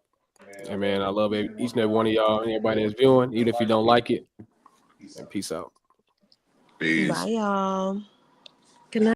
And man, I love each and every one of y'all and everybody that's viewing, even if you don't like it. And peace out. Peace. Bye, y'all.